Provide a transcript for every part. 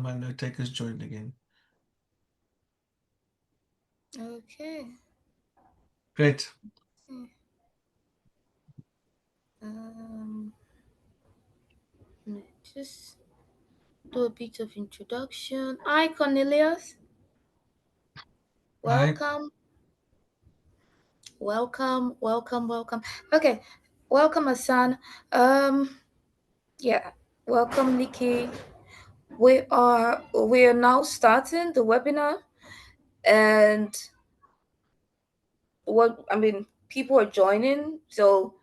my note takers joined again. Okay. Great. Um, just do a bit of introduction. Hi, Cornelius. Hi. Welcome, welcome. Okay, welcome, Hassan. Um, yeah, welcome, Nikki. We are now starting the webinar, and people are joining, so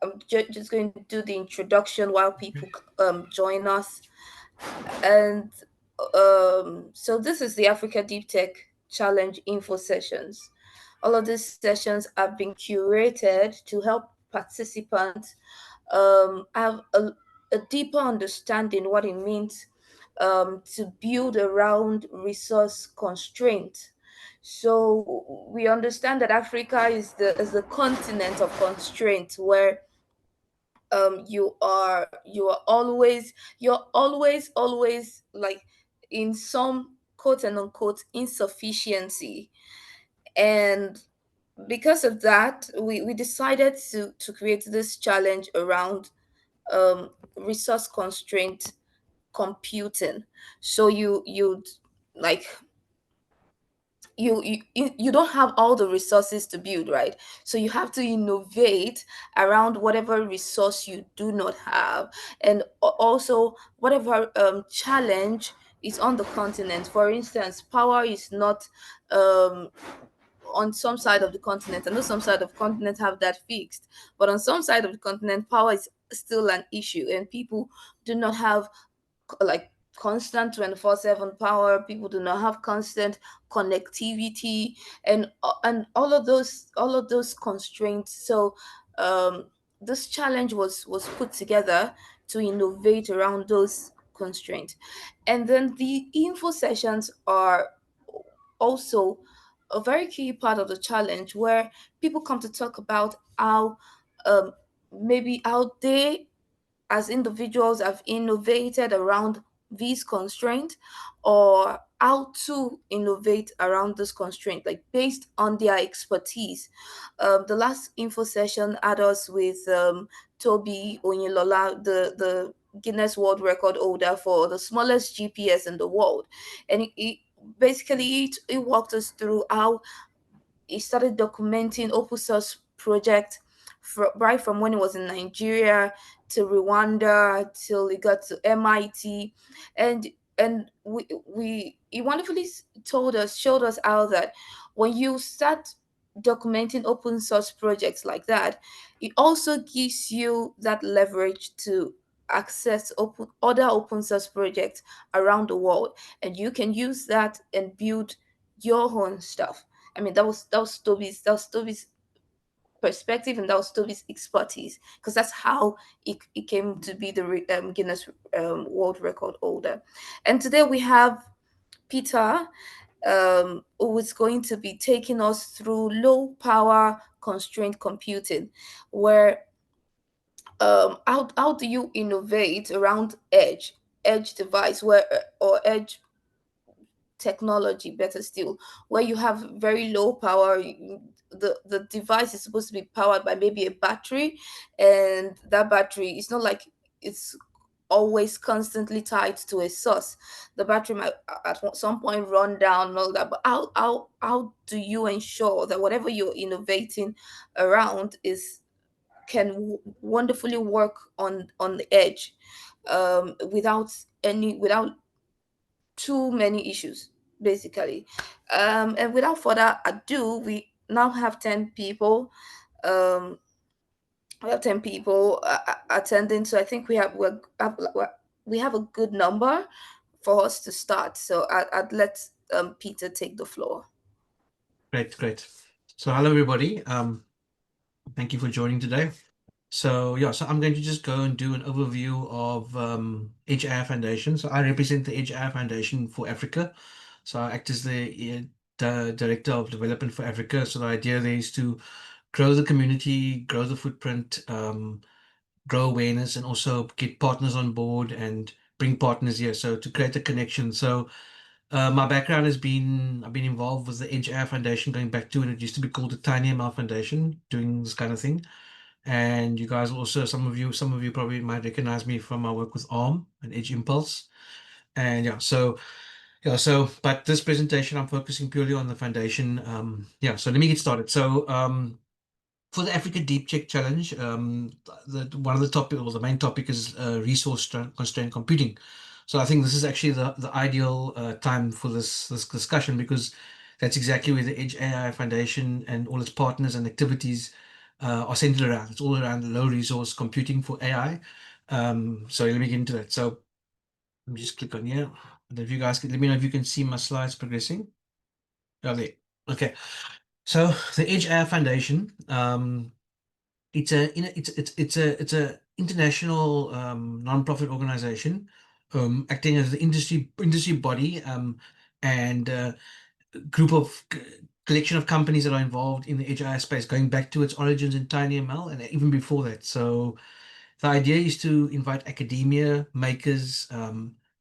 I'm just going to do the introduction while people join us. And so this is the Africa Deep Tech Challenge info sessions. All of these sessions have been curated to help participants have a deeper understanding what it means to build around resource constraint. So we understand that Africa is the continent of constraint where you're always like in some quote and unquote insufficiency. And because of that, we decided to create this challenge around resource constraint computing. So you'd like you don't have all the resources to build, right? So you have to innovate around whatever resource you do not have, and also whatever challenge is on the continent. For instance, power is not um on some side of the continent. I know some side of the continent have that fixed, but on some side of the continent, power is still an issue, and people do not have like constant 24/7 power. People do not have constant connectivity, and all of those constraints. So um this challenge was put together to innovate around those constraints. And then the info sessions are also a very key part of the challenge, where people come to talk about how um maybe how they as individuals have innovated around these constraints, or how to innovate around this constraint, like based on their expertise. The last info session had us with Toby Onilola, the Guinness World Record holder for the smallest GPS in the world. And he walked us through how he started documenting open source project right from when he was in Nigeria to Rwanda till he got to MIT. And and we we he wonderfully showed us how that when you start documenting open source projects like that, it also gives you that leverage to access other open source projects around the world, and you can use that and build your own stuff. I mean, that was Toby's perspective, and that was Toby's expertise, because that's how it came to be the Guinness World Record holder. And today we have Peter, who is going to be taking us through low power constraint computing, where how do you innovate around edge device, where or edge technology, better still, where you have very low power. The device is supposed to be powered by maybe a battery, and that battery is not like it's always constantly tied to a source. The battery might some point run down and all that. But how do you ensure that whatever you're innovating around is can wonderfully work on the edge, without too many issues, basically. And without further ado, we now have 10 people. Um, we have 10 people attending, so I think we have a good number for us to start. So I'd let Peter take the floor. Great, great. So hello everybody. Thank you for joining today. So yeah, so I'm going to just go and do an overview of Edge AI Foundation. So I represent the Edge AI Foundation for Africa. So I act as the Director of Development for Africa. So the idea there is to grow the community, grow the footprint, grow awareness, and also get partners on board and bring partners here, so to create a connection. So my background has been I've been involved with the Edge AI Foundation going back to when it used to be called the Tiny ML Foundation, doing this kind of thing. And you guys also, some of you probably might recognize me from my work with ARM and Edge Impulse. And but this presentation I'm focusing purely on the foundation. So let me get started. So for the Africa Deep Check Challenge, one of the topic or the main topic is constrained computing. So I think this is actually the ideal time for this discussion, because that's exactly where the Edge AI Foundation and all its partners and activities are centered around. It's all around low resource computing for AI. So let me get into that. So let me just click on here. And if you guys can let me know if you can see my slides progressing. Oh, there. Okay. So the Edge AI Foundation. It's a international non-profit organization, acting as the industry body, and group of collection of companies that are involved in the HI space, going back to its origins in TinyML and even before that. So the idea is to invite academia, makers,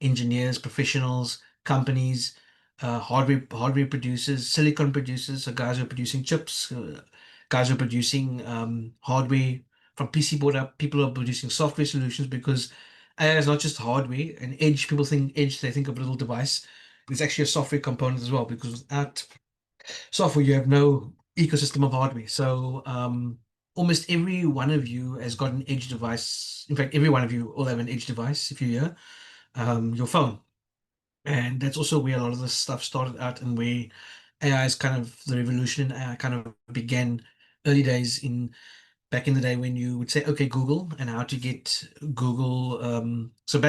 engineers, professionals, companies, hardware producers, silicon producers, so guys who are producing chips, guys who are producing hardware from PC board up, people who are producing software solutions, because AI is not just hardware. And Edge, people think Edge, they think of a little device. It's actually a software component as well, because without software, you have no ecosystem of hardware. So almost every one of you has got an edge device. In fact, every one of you all have an edge device if you're here, your phone. And that's also where a lot of this stuff started out, and where AI is kind of the revolution in AI kind of began early days in back in the day, when you would say, okay, Google, and how to get Google. So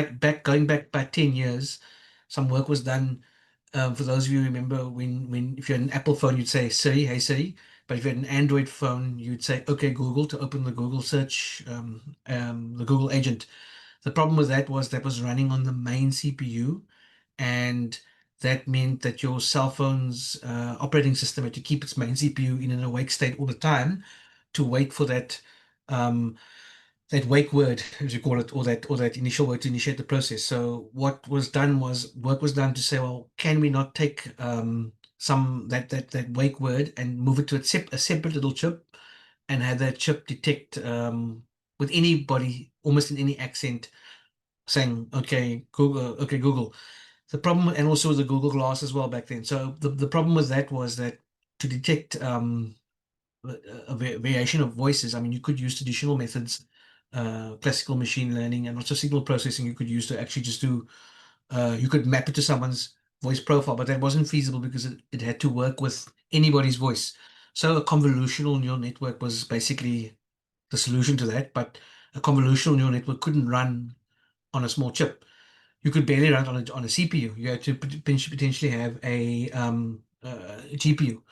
going back by 10 years, some work was done. For those of you who remember, when if you had an Apple phone, you'd say Siri, hey Siri. But if you had an Android phone, you'd say, okay, Google, to open the Google search, the Google agent. The problem with that was running on the main CPU, and that meant that your cell phone's operating system had to keep its main CPU in an awake state all the time, to wait for um, that wake word, as you call it, or that initial word to initiate the process. So what was done was work was done to say, well, can we not take some that wake word and move it to a separate little chip, and have that chip detect with anybody, almost in any accent, saying, okay, Google. The problem, and also with the Google Glass as well back then. So the problem with that was that to detect variation of voices. I mean, you could use traditional methods, classical machine learning, and also signal processing. You could use to actually just do. You could map it to someone's voice profile, but that wasn't feasible because it had to work with anybody's voice. So a convolutional neural network was basically the solution to that. But a convolutional neural network couldn't run on a small chip. You could barely run it on a CPU. You had to potentially have a GPU.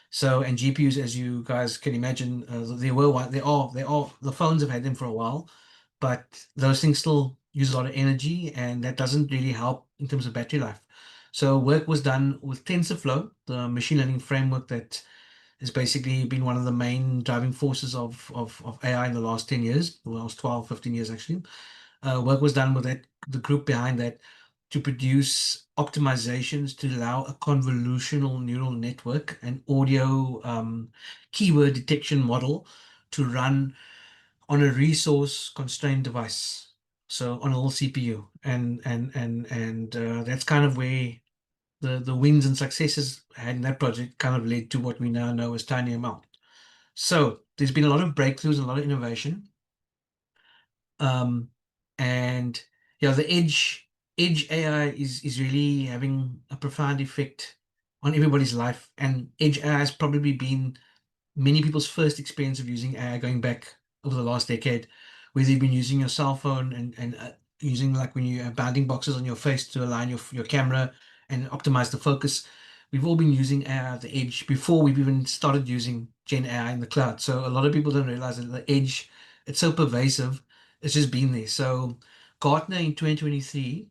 So, and GPUs, as you guys can imagine, they were one. They are. The phones have had them for a while, but those things still use a lot of energy, and that doesn't really help in terms of battery life. So, work was done with TensorFlow, the machine learning framework that has basically been one of the main driving forces of AI in the last 10 years, the last 12, 15 years actually. Work was done with the group behind that, to produce optimizations to allow a convolutional neural network and audio keyword detection model to run on a resource constrained device. So on a little CPU, and that's kind of where the wins and successes had in that project kind of led to what we now know as TinyML. So there's been a lot of breakthroughs and a lot of innovation. Um, and yeah, the edge AI is really having a profound effect on everybody's life. And edge AI has probably been many people's first experience of using AI going back over the last decade, whether you've been using your cell phone and using, like, when you have bounding boxes on your face to align your camera and optimize the focus. We've all been using AI at the edge before we've even started using Gen AI in the cloud. So a lot of people don't realize that the edge, it's so pervasive. It's just been there. So Gartner in 2023,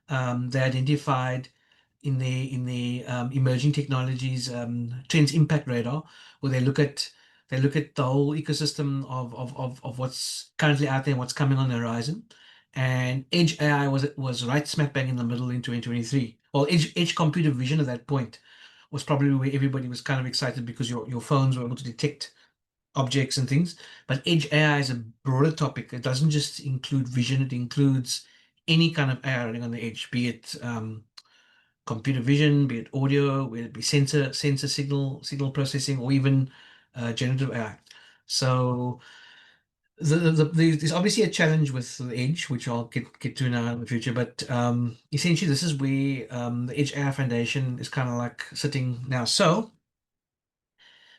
they identified in the emerging technologies trends impact radar, where they look at the whole ecosystem of what's currently out there and what's coming on the horizon. and Edge AI was right smack bang in the middle in 2023. Well, Edge computer vision at that point was probably where everybody was kind of excited because your phones were able to detect objects and things. But Edge AI is a broader topic. It doesn't just include vision, it includes any kind of AI running on the edge, be it computer vision, be it audio, be it be sensor signal processing, or even generative AI. So there's obviously a challenge with the edge, which I'll get to now in the future. But essentially, this is where the Edge AI Foundation is kind of like sitting now. So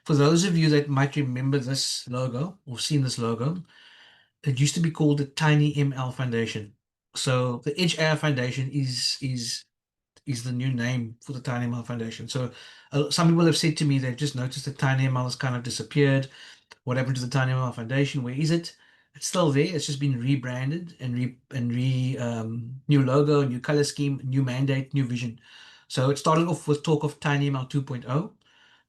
for those of you that might remember this logo or seen this logo, it used to be called the Tiny ML Foundation. So the Edge AI Foundation is the new name for the Tiny ML Foundation. So some people have said to me they've just noticed that Tiny ML has kind of disappeared. What happened to the Tiny ML Foundation? Where is it? It's still there. It's just been rebranded and new logo, new color scheme, new mandate, new vision. So it started off with talk of Tiny ML 2.0,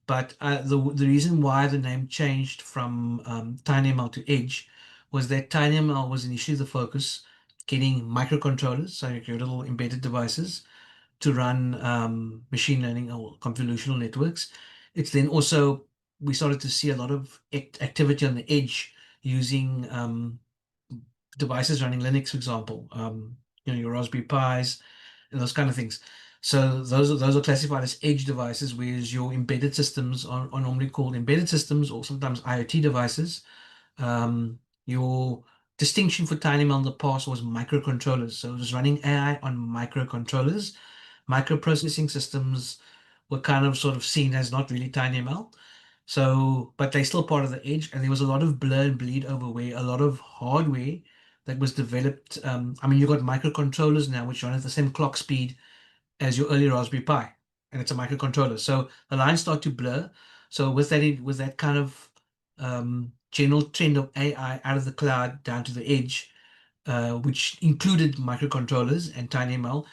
but the reason why the name changed from TinyML to Edge was that TinyML was initially the focus, getting microcontrollers, so your little embedded devices, to run machine learning or convolutional networks. It's then also we started to see a lot of activity on the edge using devices running Linux, for example, your Raspberry Pis and those kind of things. So those are classified as edge devices, whereas your embedded systems are normally called embedded systems or sometimes IoT devices. Your distinction for TinyML in the past was microcontrollers. So it was running AI on microcontrollers. Microprocessing systems were kind of sort of seen as not really TinyML. So, but they're still part of the edge, and there was a lot of blur and bleed over where a lot of hardware that was developed. I mean, you've got microcontrollers now which run at the same clock speed as your early Raspberry Pi, and it's a microcontroller. So the lines start to blur. So with that kind of general trend of AI out of the cloud down to the edge, which included microcontrollers and TinyML,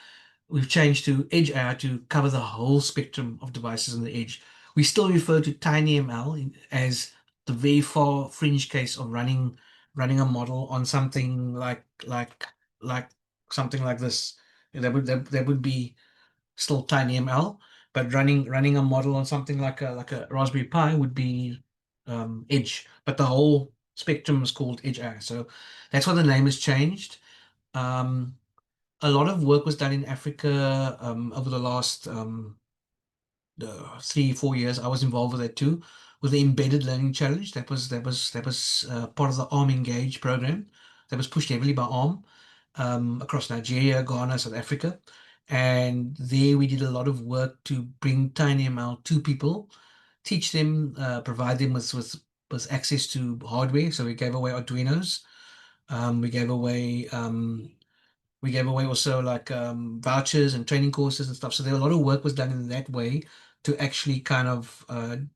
we've changed to Edge AI to cover the whole spectrum of devices on the edge. We still refer to TinyML as the very far fringe case of running a model on something like something like this. That would be still TinyML, but running a model on something like a Raspberry Pi would be Edge. But the whole spectrum is called Edge AI. So that's why the name has changed. Um, a lot of work was done in Africa over the last 3, 4 years. I was involved with that too, with the embedded learning challenge. That was part of the ARM Engage program that was pushed heavily by ARM across Nigeria, Ghana, South Africa. And there we did a lot of work to bring TinyML to people, teach them, provide them with access to hardware. So we gave away Arduinos. Um, we gave away um, we gave away also like vouchers and training courses and stuff. So there a lot of work was done in that way to actually kind of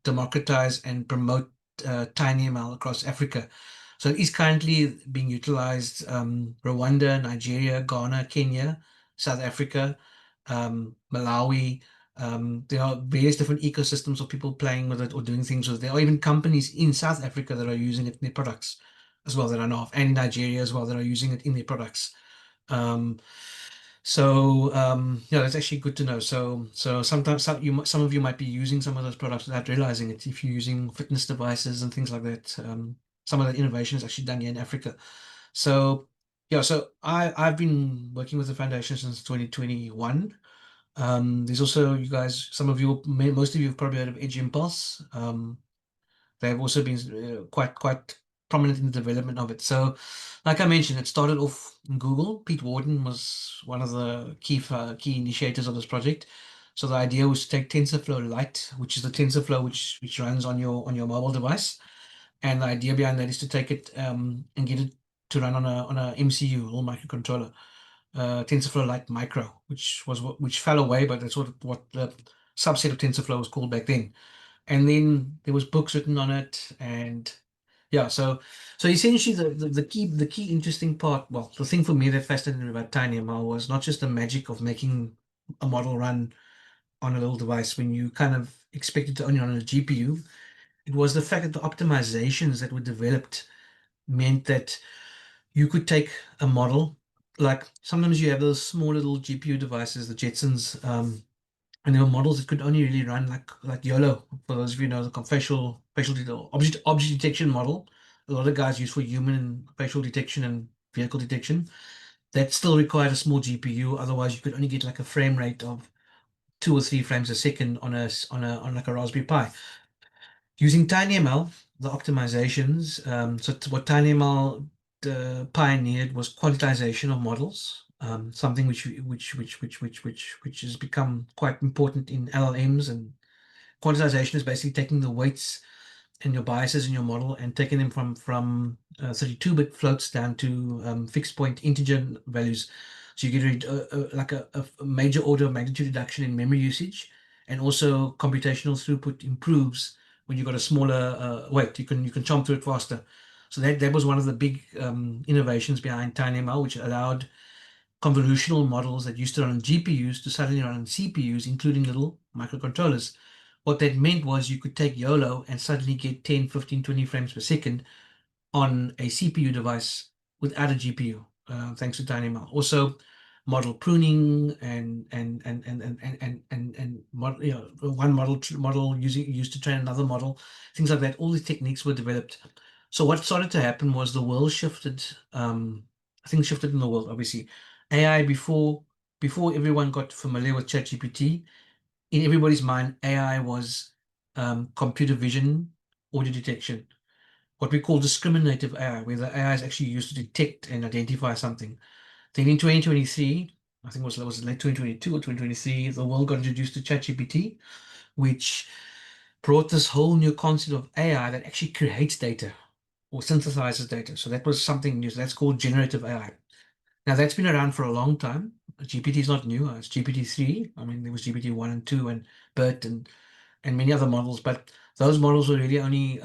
democratize and promote TinyML across Africa. So it is currently being utilized Rwanda, Nigeria, Ghana, Kenya, South Africa, Malawi. There are various different ecosystems of people playing with it or doing things with it. There are even companies in South Africa that are using it in their products as well that I know of, and in Nigeria as well that are using it in their products. Um, yeah, that's actually good to know. So sometimes some of you might be using some of those products without realizing it. If you're using fitness devices and things like that, some of that innovation is actually done here in Africa. So yeah, so I've been working with the foundation since 2021. There's also you guys, most of you have probably heard of Edge Impulse. They've also been quite prominent in the development of it. So, like I mentioned, it started off in Google. Pete Warden was one of the key initiators of this project. So the idea was to take TensorFlow Lite, which is the TensorFlow which runs on your mobile device, and the idea behind that is to take it and get it to run on a MCU, little microcontroller, TensorFlow Lite Micro, which fell away, but that's what the subset of TensorFlow was called back then. And then there was books written on it, and yeah, so essentially the key interesting part, well, the thing for me that fascinated me about TinyML was not just the magic of making a model run on a little device when you kind of expect it to only run on a GPU. It was the fact that the optimizations that were developed meant that you could take a model like sometimes you have those small little GPU devices, the Jetsons, and there were models that could only really run like YOLO. For those of you who know the object detection model, a lot of guys use for human and facial detection and vehicle detection. That still required a small GPU. Otherwise, you could only get like a frame rate of 2 or 3 frames a second on like a Raspberry Pi. Using TinyML, the optimizations. What TinyML pioneered was quantization of models, something which has become quite important in LLMs. And quantization is basically taking the weights and your biases in your model and taking them from 32-bit floats down to fixed point integer values. So you get like a major order of magnitude reduction in memory usage, and also computational throughput improves when you've got a smaller weight. You can chomp through it faster. So that was one of the big innovations behind TinyML, which allowed convolutional models that used to run on GPUs to suddenly run on CPUs, including little microcontrollers. What that meant was you could take YOLO and suddenly get 10, 15, 20 frames per second on a CPU device without a GPU, thanks to TinyML. Also, model pruning and model, one model used to train another model, things like that. All these techniques were developed. So what started to happen was the world shifted. Things shifted in the world. Obviously, AI before everyone got familiar with ChatGPT, in everybody's mind, AI was computer vision, audio detection, what we call discriminative AI, where the AI is actually used to detect and identify something. Then in 2023, I think it was late 2022 or 2023, the world got introduced to ChatGPT, which brought this whole new concept of AI that actually creates data or synthesizes data. So that was something new. So that's called generative AI. Now that's been around for a long time. GPT is not new. It's GPT-3. I mean, there was GPT-1 and 2 and BERT and many other models, but those models were really only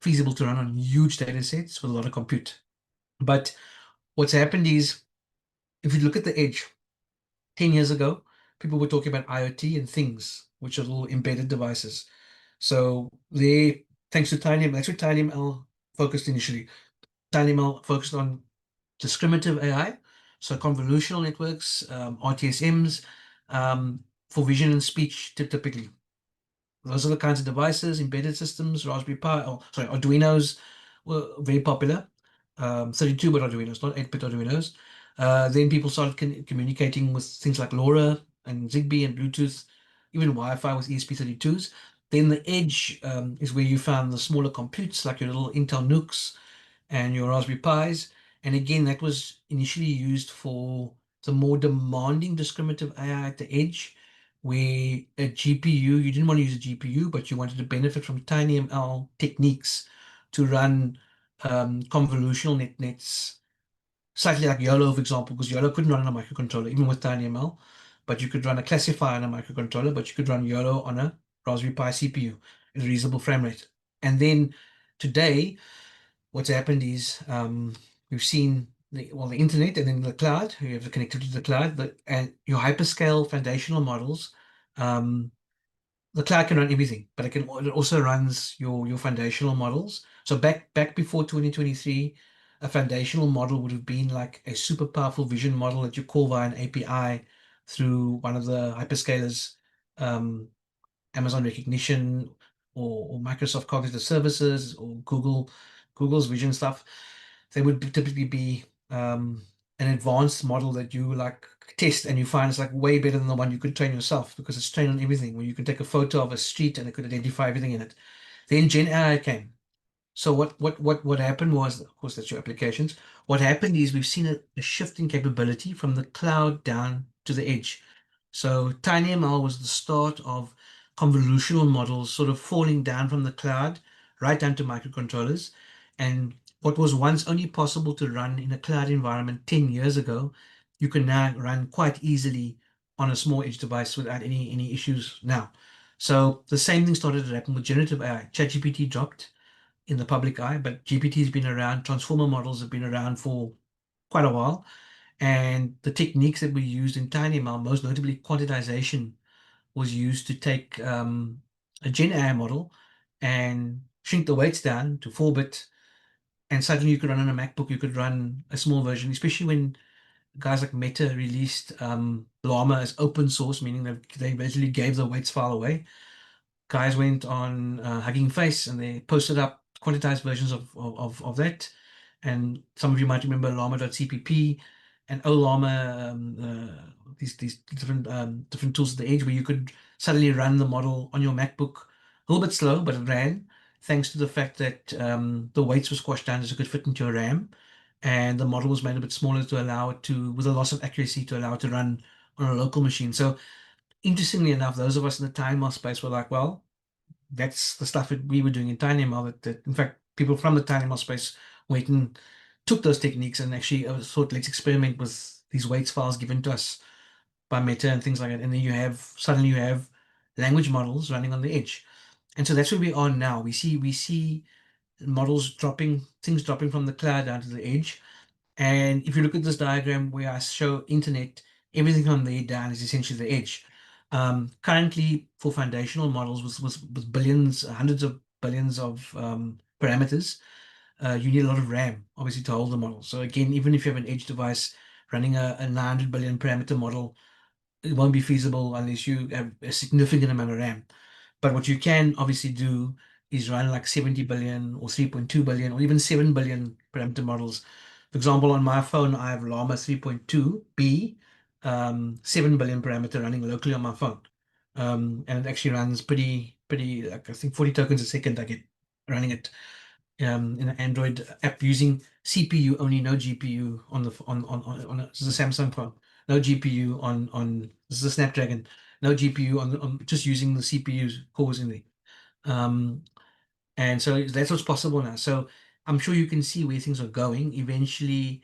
feasible to run on huge data sets with a lot of compute. But what's happened is, if you look at the edge, 10 years ago, people were talking about IoT and things, which are little embedded devices. So they, thanks to TinyML, that's what TinyML focused initially. TinyML focused on discriminative AI, so convolutional networks, RTSMs, for vision and speech typically. Those are the kinds of devices, embedded systems, Raspberry Pi, oh, sorry, Arduinos were very popular. 32-bit Arduinos, not 8-bit Arduinos. Then people started communicating with things like LoRa and Zigbee and Bluetooth, even Wi-Fi with ESP32s. Then the edge is where you found the smaller computes like your little Intel NUCs and your Raspberry Pis. And again, that was initially used for the more demanding discriminative AI at the edge, where a GPU, you didn't want to use a GPU, but you wanted to benefit from TinyML techniques to run convolutional nets, slightly like YOLO, for example, because YOLO couldn't run on a microcontroller, even with TinyML, but you could run a classifier on a microcontroller, but you could run YOLO on a Raspberry Pi CPU at a reasonable frame rate. And then today, what's happened is we've seen the internet and then the cloud. You have the connectivity to the cloud, and your hyperscale foundational models. Um, the cloud can run everything, but it also runs your foundational models. So back before 2023, a foundational model would have been like a super powerful vision model that you call via an API through one of the hyperscalers, um, Amazon Recognition or Microsoft Cognitive Services or Google's vision stuff. They would typically be an advanced model that you like test and you find it's like way better than the one you could train yourself, because it's trained on everything, where you can take a photo of a street and it could identify everything in it. Then Gen AI came. So what happened was, of course, that's your applications. What happened is we've seen a shift in capability from the cloud down to the edge. So TinyML was the start of convolutional models sort of falling down from the cloud right down to microcontrollers. And what was once only possible to run in a cloud environment 10 years ago, you can now run quite easily on a small edge device without any issues now. So the same thing started to happen with generative AI. ChatGPT dropped in the public eye, but GPT has been around. Transformer models have been around for quite a while. And the techniques that were used in TinyML, most notably quantization, was used to take a Gen AI model and shrink the weights down to 4-bit. And suddenly you could run on a MacBook, you could run a small version, especially when guys like Meta released Llama as open source, meaning they basically gave the weights file away. Guys went on Hugging Face and they posted up quantized versions of that. And some of you might remember llama.cpp and ollama, these different tools at the edge where you could suddenly run the model on your MacBook. A little bit slow, but it ran thanks to the fact that the weights were squashed down as it could fit into your RAM. And the model was made a bit smaller to allow it to, with a loss of accuracy, to allow it to run on a local machine. So interestingly enough, those of us in the TinyML space were like, well, that's the stuff that we were doing in TinyML. That in fact, people from the TinyML space went and took those techniques and actually thought, let's experiment with these weights files given to us by Meta and things like that. And then suddenly you have language models running on the edge. And so that's where we are now. We see models dropping, things dropping from the cloud down to the edge. And if you look at this diagram where I show internet, everything from there down is essentially the edge. Currently, for foundational models with billions, hundreds of billions of parameters, you need a lot of RAM, obviously, to hold the model. So again, even if you have an edge device running a 900 billion parameter model, it won't be feasible unless you have a significant amount of RAM. But what you can obviously do is run like 70 billion or 3.2 billion or even 7 billion parameter models. For example, on my phone, I have Llama 3.2B, 7 billion parameter running locally on my phone. And it actually runs pretty, like I think 40 tokens a second I get running it in an Android app using CPU only, no GPU on the this is a Samsung phone, no GPU on this is a Snapdragon, no GPU on just using the CPU cores in there. Um, and so that's what's possible now. So I'm sure you can see where things are going. Eventually,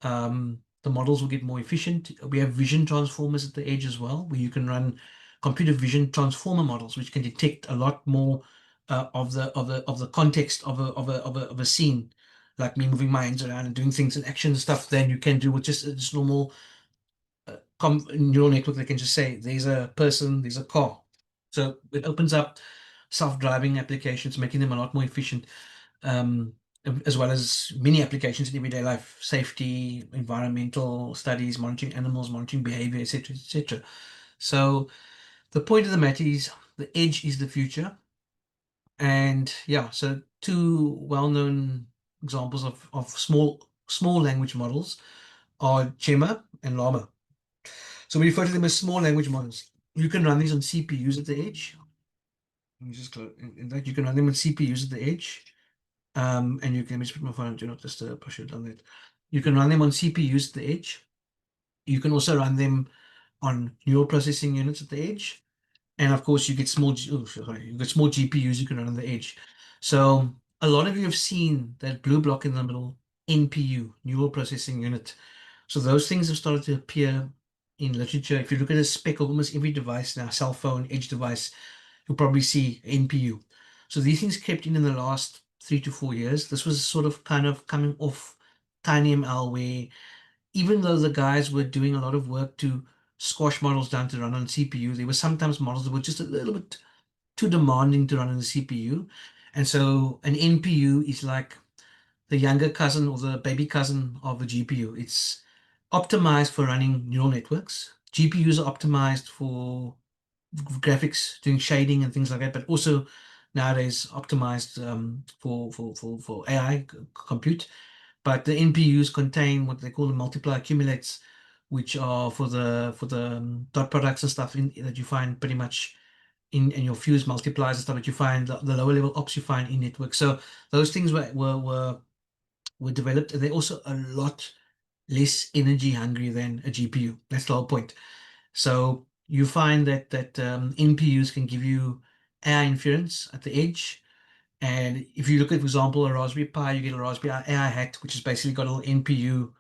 the models will get more efficient. We have vision transformers at the edge as well, where you can run computer vision transformer models, which can detect a lot more of the context of a scene, like me moving my hands around and doing things and action and stuff, than you can do with just normal neural network that can just say, there's a person, there's a car. So it opens up self-driving applications, making them a lot more efficient, um, as well as many applications in everyday life, safety, environmental studies, monitoring animals, monitoring behavior, etc., etc. So the point of the matter is the edge is the future. And yeah, so two well-known examples of small language models are Gemma and Llama. So we refer to them as small language models. You can run these on CPUs at the edge. Let me just close. In fact, you can run them on CPUs at the edge. And you can, let me just put my phone on do not disturb. I should have done that. You can run them on CPUs at the edge. You can also run them on neural processing units at the edge. And of course, you get you get small GPUs you can run on the edge. So a lot of you have seen that blue block in the middle, NPU, neural processing unit. So those things have started to appear in literature. If you look at a spec of almost every device now, cell phone, edge device, you'll probably see NPU. So these things crept in the last 3 to 4 years. This was sort of kind of coming off TinyML, where even though the guys were doing a lot of work to squash models down to run on CPU, there were sometimes models that were just a little bit too demanding to run on the CPU. And so an NPU is like the younger cousin or the baby cousin of a GPU. It's optimized for running neural networks. GPUs are optimized for graphics, doing shading and things like that, but also nowadays optimized for AI compute. But the NPUs contain what they call the multiply accumulates, which are for the dot products and stuff that you find pretty much in your fuse multipliers and stuff that you find the lower level ops you find in networks. So those things were developed, and they're also a lot less energy hungry than a GPU. That's the whole point. So you find that NPUs can give you AI inference at the edge. And if you look at, for example, a Raspberry Pi, you get a Raspberry AI Hat, which has basically got a little NPU,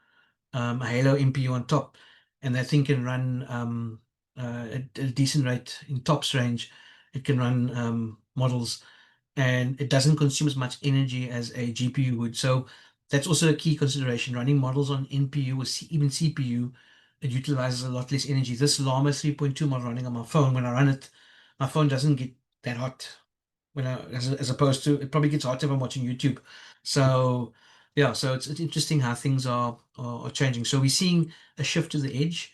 a Halo NPU on top, and that thing can run at a decent rate in TOPS range. It can run models, and it doesn't consume as much energy as a GPU would. So that's also a key consideration. Running models on NPU or even CPU, it utilizes a lot less energy. This Llama 3.2 model running on my phone, when I run it, my phone doesn't get that hot as opposed to, it probably gets hot if I'm watching YouTube. So Yeah, so it's interesting how things are changing. So we're seeing a shift to the edge.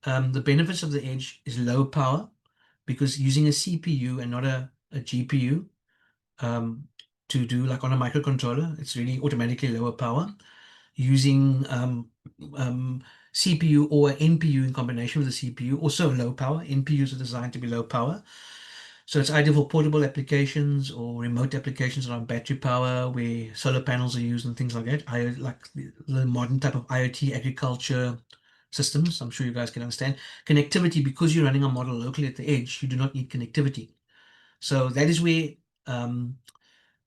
The benefits of the edge is low power because using a CPU and not a GPU um, to do like on a microcontroller, it's really automatically lower power. Using um, CPU or NPU in combination with a CPU, also low power. NPUs are designed to be low power. So it's ideal for portable applications or remote applications around battery power where solar panels are used and things like that. I like the modern type of IoT agriculture systems. I'm sure you guys can understand. Connectivity, because you're running a model locally at the edge, you do not need connectivity. So that is where um,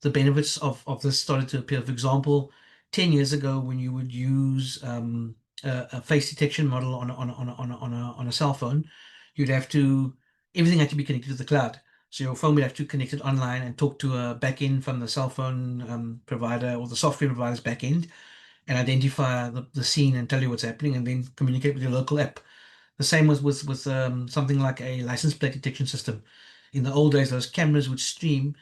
the benefits of this started to appear. For example, 10 years ago, when you would use a face detection model on a cell phone, you'd have to, everything had to be connected to the cloud. So your phone would have to connect it online and talk to a backend from the cell phone provider or the software provider's backend and identify the scene and tell you what's happening and then communicate with your local app. The same was with something like a license plate detection system. In the old days, those cameras would stream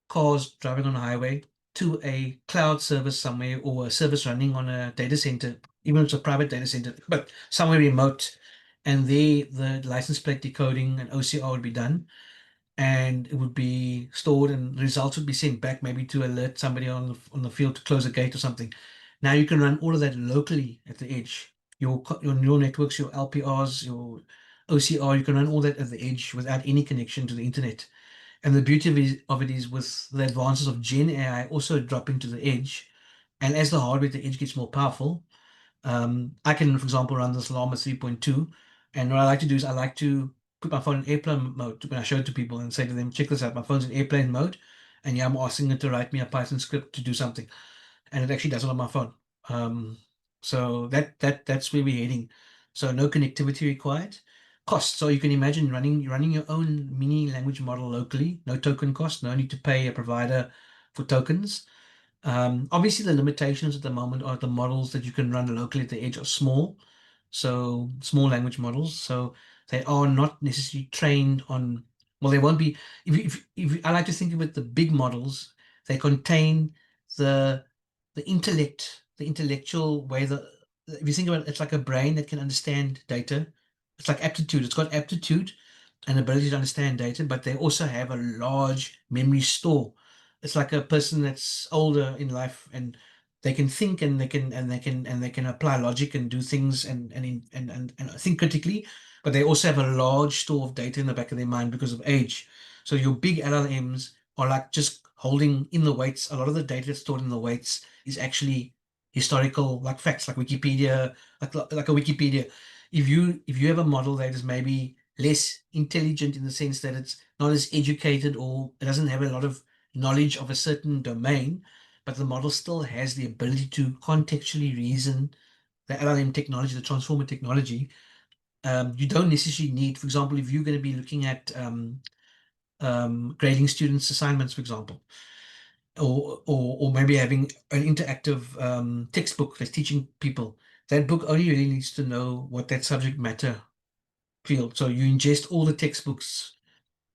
cars driving on a highway to a cloud service somewhere or a service running on a data center, even if it's a private data center, but somewhere remote. And there, the license plate decoding and OCR would be done, and it would be stored, and results would be sent back, maybe to alert somebody on the field to close a gate or something. Now you can run all of that locally at the edge. Your neural networks, your LPRs, your OCR, you can run all that at the edge without any connection to the internet. And the beauty of it is with the advances of Gen AI also dropping to the edge. And as the hardware at the edge gets more powerful, I can, for example, run this Llama 3.2. And what I like to do is I like to put my phone in airplane mode when I show it to people and say to them, check this out, my phone's in airplane mode. And yeah, I'm asking it to write me a Python script to do something. And it actually does it on my phone. Um, so that's where we're heading. So no connectivity required. Cost. So you can imagine running your own mini language model locally, no token cost, no need to pay a provider for tokens. Obviously, the limitations at the moment are the models that you can run locally at the edge are small, so small language models. So they are not necessarily trained on. Well, they won't be. If I like to think of it, the big models they contain the the intellectual way. If you think about it, it's like a brain that can understand data. It's like aptitude. It's got aptitude and ability to understand data, but they also have a large memory store. It's like a person that's older in life and they can think and they can apply logic and do things and think critically, but they also have a large store of data in the back of their mind because of age. So your big LLMs are like just holding in the weights. A lot of the data that's stored in the weights is actually historical, like facts, like Wikipedia, like a Wikipedia. If you have a model that is maybe less intelligent in the sense that it's not as educated or it doesn't have a lot of knowledge of a certain domain, but the model still has the ability to contextually reason the LLM technology, the transformer technology. You don't necessarily need, for example, if you're going to be looking at grading students' assignments, for example, or maybe having an interactive textbook that's teaching people, that book only really needs to know what that subject matter field. So you ingest all the textbooks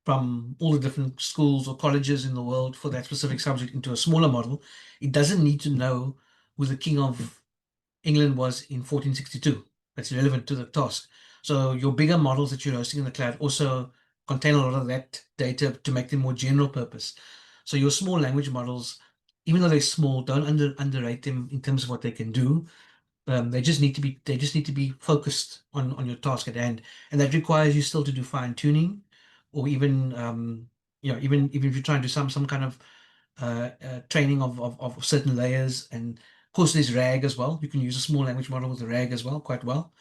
from all the different schools or colleges in the world for that specific subject into a smaller model. It doesn't need to know who the king of England was in 1462. That's relevant to the task. So your bigger models that you're hosting in the cloud also contain a lot of that data to make them more general purpose. So your small language models, even though they're small, don't underrate them in terms of what they can do. They just need to be focused on your task at hand, and that requires you still to do fine tuning, or even even if you're trying to do some kind of training of certain layers. And of course, there's RAG as well. You can use a small language model with the RAG as well, quite well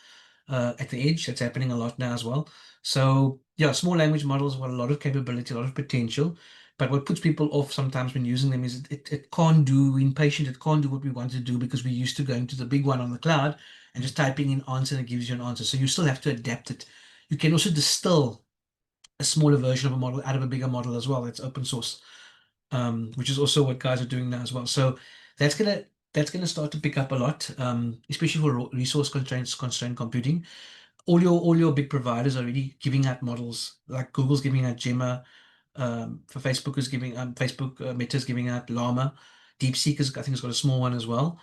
at the edge. That's happening a lot now as well. So yeah, small language models have a lot of capability, a lot of potential. But what puts people off sometimes when using them is it can't do, we're impatient, it can't do what we want to do because we're used to going to the big one on the cloud and just typing in answer and it gives you an answer. So you still have to adapt it. You can also distill a smaller version of a model out of a bigger model as well. That's open source, which is also what guys are doing now as well. So that's gonna that's gonna start to pick up a lot, especially for resource constrained computing. All your big providers are already giving out models. Like Google's giving out Gemma, for Facebook is giving Facebook Meta's giving out Llama. DeepSeek I think has got a small one as well.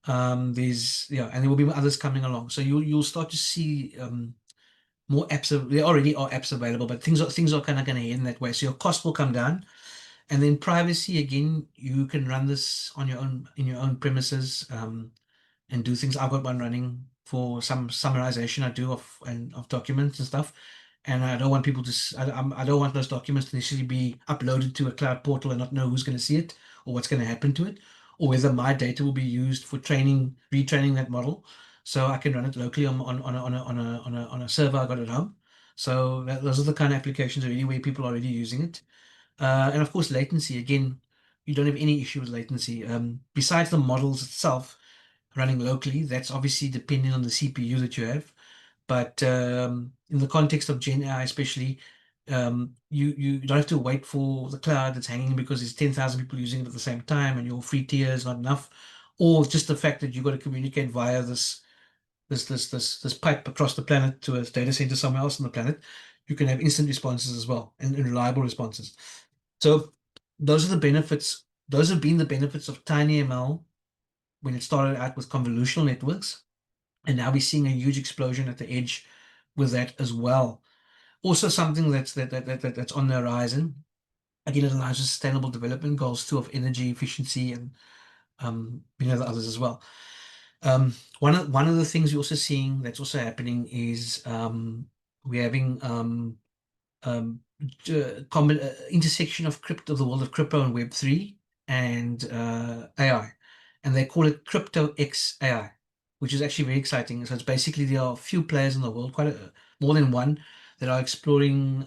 There's yeah, and there will be others coming along. So you'll start to see more apps. There already are apps available, but things are kind of going to head in that way. So your cost will come down, and then privacy again. You can run this on your own in your own premises. And do things. I've got one running for some summarization I do of documents and stuff. And I don't want people to, I don't want those documents to necessarily be uploaded to a cloud portal and not know who's going to see it or what's going to happen to it, or whether my data will be used for training, retraining that model. So I can run it locally on a server I got at home. So those are the kind of applications already where people are already using it. And of course, latency, again, you don't have any issue with latency. Besides the models itself, running locally. That's obviously depending on the CPU that you have. But in the context of Gen AI, especially, you don't have to wait for the cloud that's hanging because there's 10,000 people using it at the same time and your free tier is not enough. Or just the fact that you've got to communicate via this pipe across the planet to a data center somewhere else on the planet. You can have instant responses as well and reliable responses. So those are the benefits. Those have been the benefits of TinyML when it started out with convolutional networks, and now we're seeing a huge explosion at the edge with that as well. Also, something that's on the horizon. Again, it allows sustainable development goals too of energy efficiency and the others as well. One of the things we're also seeing that's also happening is we're having intersection of crypto, the world of crypto and Web3 and AI. And they call it Crypto X AI, which is actually very exciting. So it's basically there are a few players in the world, more than one, that are exploring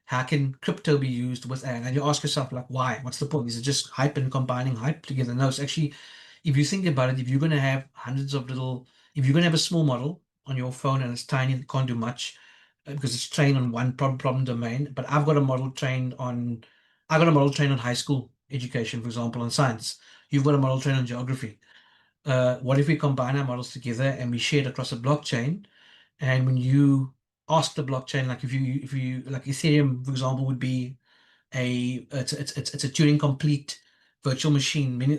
how can crypto be used with AI. And you ask yourself, like, why? What's the point? Is it just hype and combining hype together? No, it's actually, if you think about it, if you're going to have if you're going to have a small model on your phone and it's tiny, it can't do much because it's trained on one problem domain. But I've got a model trained on high school education, for example, on science. You've got a model trained on geography. What if we combine our models together and we share it across a blockchain? And when you ask the blockchain, like if you like Ethereum, for example, would be it's a Turing complete virtual machine. Many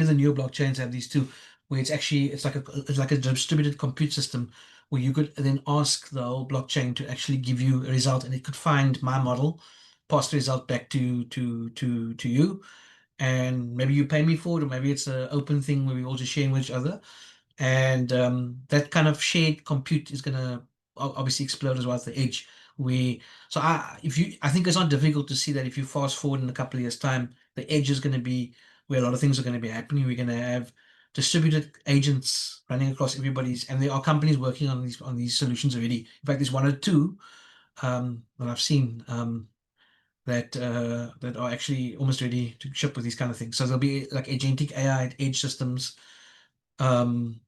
of the newer blockchains have these too, where it's like a distributed compute system where you could then ask the whole blockchain to actually give you a result, and it could find my model, pass the result back to you, and maybe you pay me for it, or maybe it's an open thing where we all just sharing with each other. And that kind of shared compute is going to obviously explode as well as the edge. We so I think it's not difficult to see that if you fast forward in a couple of years' time, the edge is going to be where a lot of things are going to be happening. We're going to have distributed agents running across everybody's, and there are companies working on these solutions already. In fact, there's one or two that I've seen that are actually almost ready to ship with these kind of things. So there'll be like agentic AI edge systems. Um,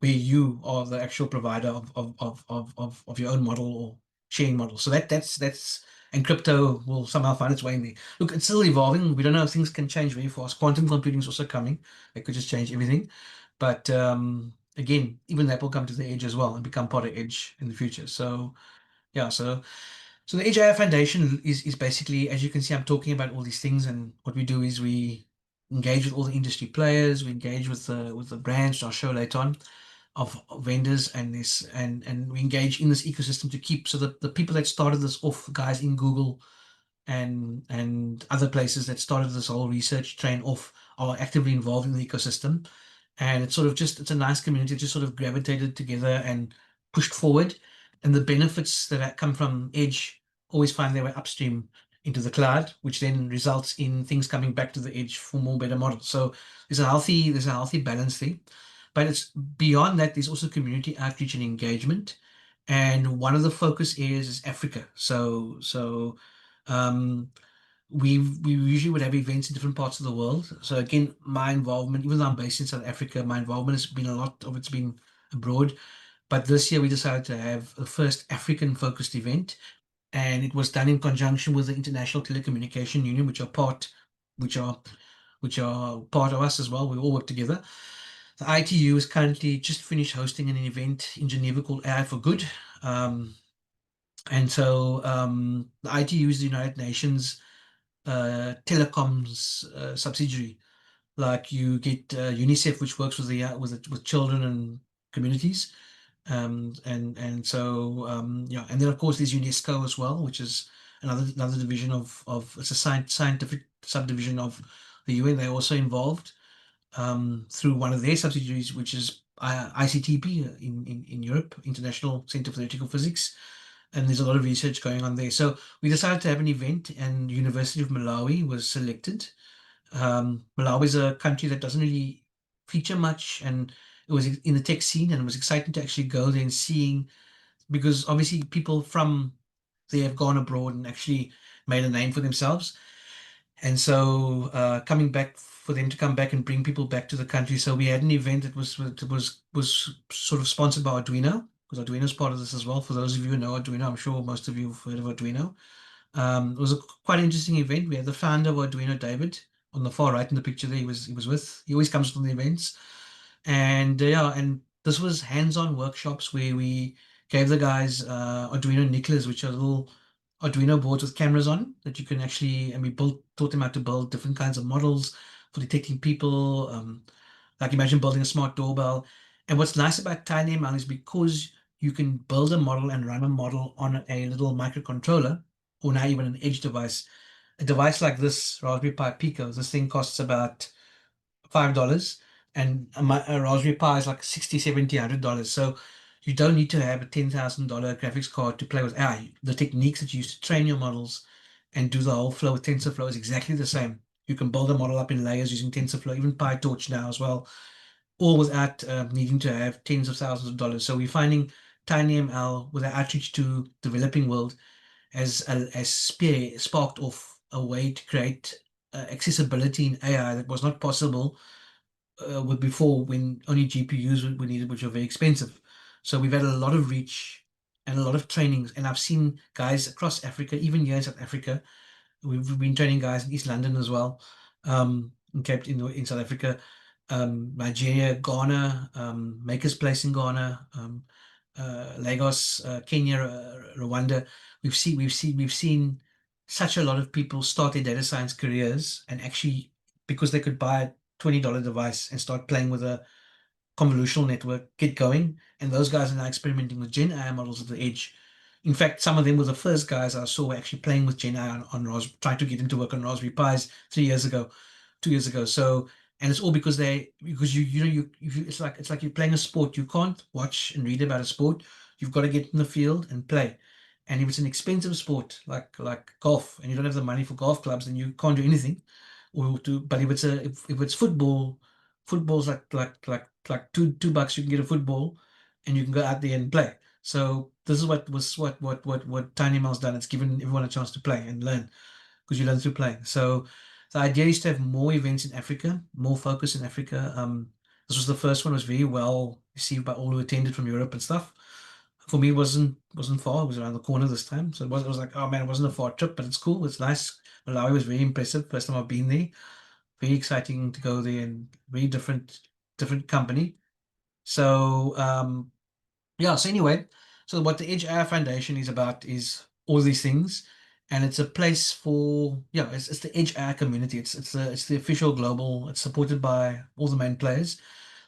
where you are the actual provider of your own model or sharing model. So that's and crypto will somehow find its way in there. Look, it's still evolving. We don't know if things can change very fast. Quantum computing is also coming. It could just change everything. But again, even that will come to the edge as well and become part of edge in the future. So yeah, so the AI Foundation is basically, as you can see, I'm talking about all these things, and what we do is we engage with all the industry players, we engage with the brands, which I'll show later on, of vendors and this and we engage in this ecosystem to keep so that the people that started this off, guys in Google and other places that started this whole research train off, are actively involved in the ecosystem. And it's sort of just it's a nice community. It just sort of gravitated together and pushed forward. And the benefits that come from edge always find their way upstream into the cloud, which then results in things coming back to the edge for more better models. So there's a healthy balance there. But it's beyond that, there's also community outreach and engagement. And one of the focus areas is Africa. Um, we usually would have events in different parts of the world. So again, my involvement, even though I'm based in South Africa, my involvement has been a lot of it's been abroad. But this year we decided to have the first African focused event, and it was done in conjunction with the International Telecommunication Union, which are which are part of us as well. We all work together. The ITU is currently just finished hosting an event in Geneva called AI for Good. Um, and so the ITU is the United Nations telecoms subsidiary. Like you get UNICEF, which works with with children and communities, and so yeah, and then of course there's UNESCO as well, which is another division of it's a scientific subdivision of the UN. They're also involved through one of their subsidiaries, which is ICTP in Europe, International Center for Theoretical Physics, and there's a lot of research going on there. So we decided to have an event, and University of Malawi was selected. Malawi is a country that doesn't really feature much, and it was in the tech scene, and it was exciting to actually go there and seeing because obviously people from there have gone abroad and actually made a name for themselves. And so coming back for them to come back and bring people back to the country. So we had an event that was sort of sponsored by Arduino, because Arduino is part of this as well. For those of you who know Arduino, I'm sure most of you have heard of Arduino. It was a quite interesting event. We had the founder of Arduino, David, on the far right in the picture there. He was with. He always comes to the events, and yeah, and this was hands-on workshops where we gave the guys Arduino Nicholas, which are little Arduino boards with cameras on that you can actually, and we taught them how to build different kinds of models for detecting people. Like imagine building a smart doorbell. And what's nice about TinyML is because you can build a model and run a model on a little microcontroller or now even an edge device. A device like this Raspberry Pi Pico, this thing costs about $5, and a Raspberry Pi is like 60, 70, $100. So you don't need to have a $10,000 graphics card to play with AI. The techniques that you use to train your models and do the whole flow with TensorFlow is exactly the same. You can build a model up in layers using TensorFlow, even PyTorch now as well, all without needing to have tens of thousands of dollars. So we're finding TinyML with our outreach to developing world as sparked off a way to create accessibility in AI that was not possible with before when only GPUs were needed, which are very expensive. So we've had a lot of reach and a lot of trainings, and I've seen guys across Africa, even here in South Africa. We've been training guys in East London as well, in Cape in South Africa, Nigeria, Ghana, Maker's Place in Ghana, Lagos, Kenya, Rwanda. We've seen such a lot of people start their data science careers and actually because they could buy a $20 device and start playing with a convolutional network, get going. And those guys are now experimenting with Gen AI models at the edge. In fact, some of them were the first guys I saw actually playing with Gen AI on trying to get them to work on Raspberry Pis 3 years ago, 2 years ago. So, and it's all because it's like you're playing a sport. You can't watch and read about a sport. You've got to get in the field and play. And if it's an expensive sport like golf, and you don't have the money for golf clubs, then you can't do anything. But if it's football, football's like two bucks. You can get a football, and you can go out there and play. So this is what Tiny Mail's done. It's given everyone a chance to play and learn because you learn through playing. So the idea is to have more events in Africa, more focus in Africa. This was the first one. It was very well received by all who attended from Europe and stuff. For me, it wasn't far. It was around the corner this time, so it was like, oh man, it wasn't a far trip, but it's cool. It's nice. Malawi was very impressive. First time I've been there. Very exciting to go there and very different company. So yeah, so anyway, so what the Edge AI Foundation is about is all these things, and it's a place for yeah, it's the Edge AI community. It's the official global. It's supported by all the main players.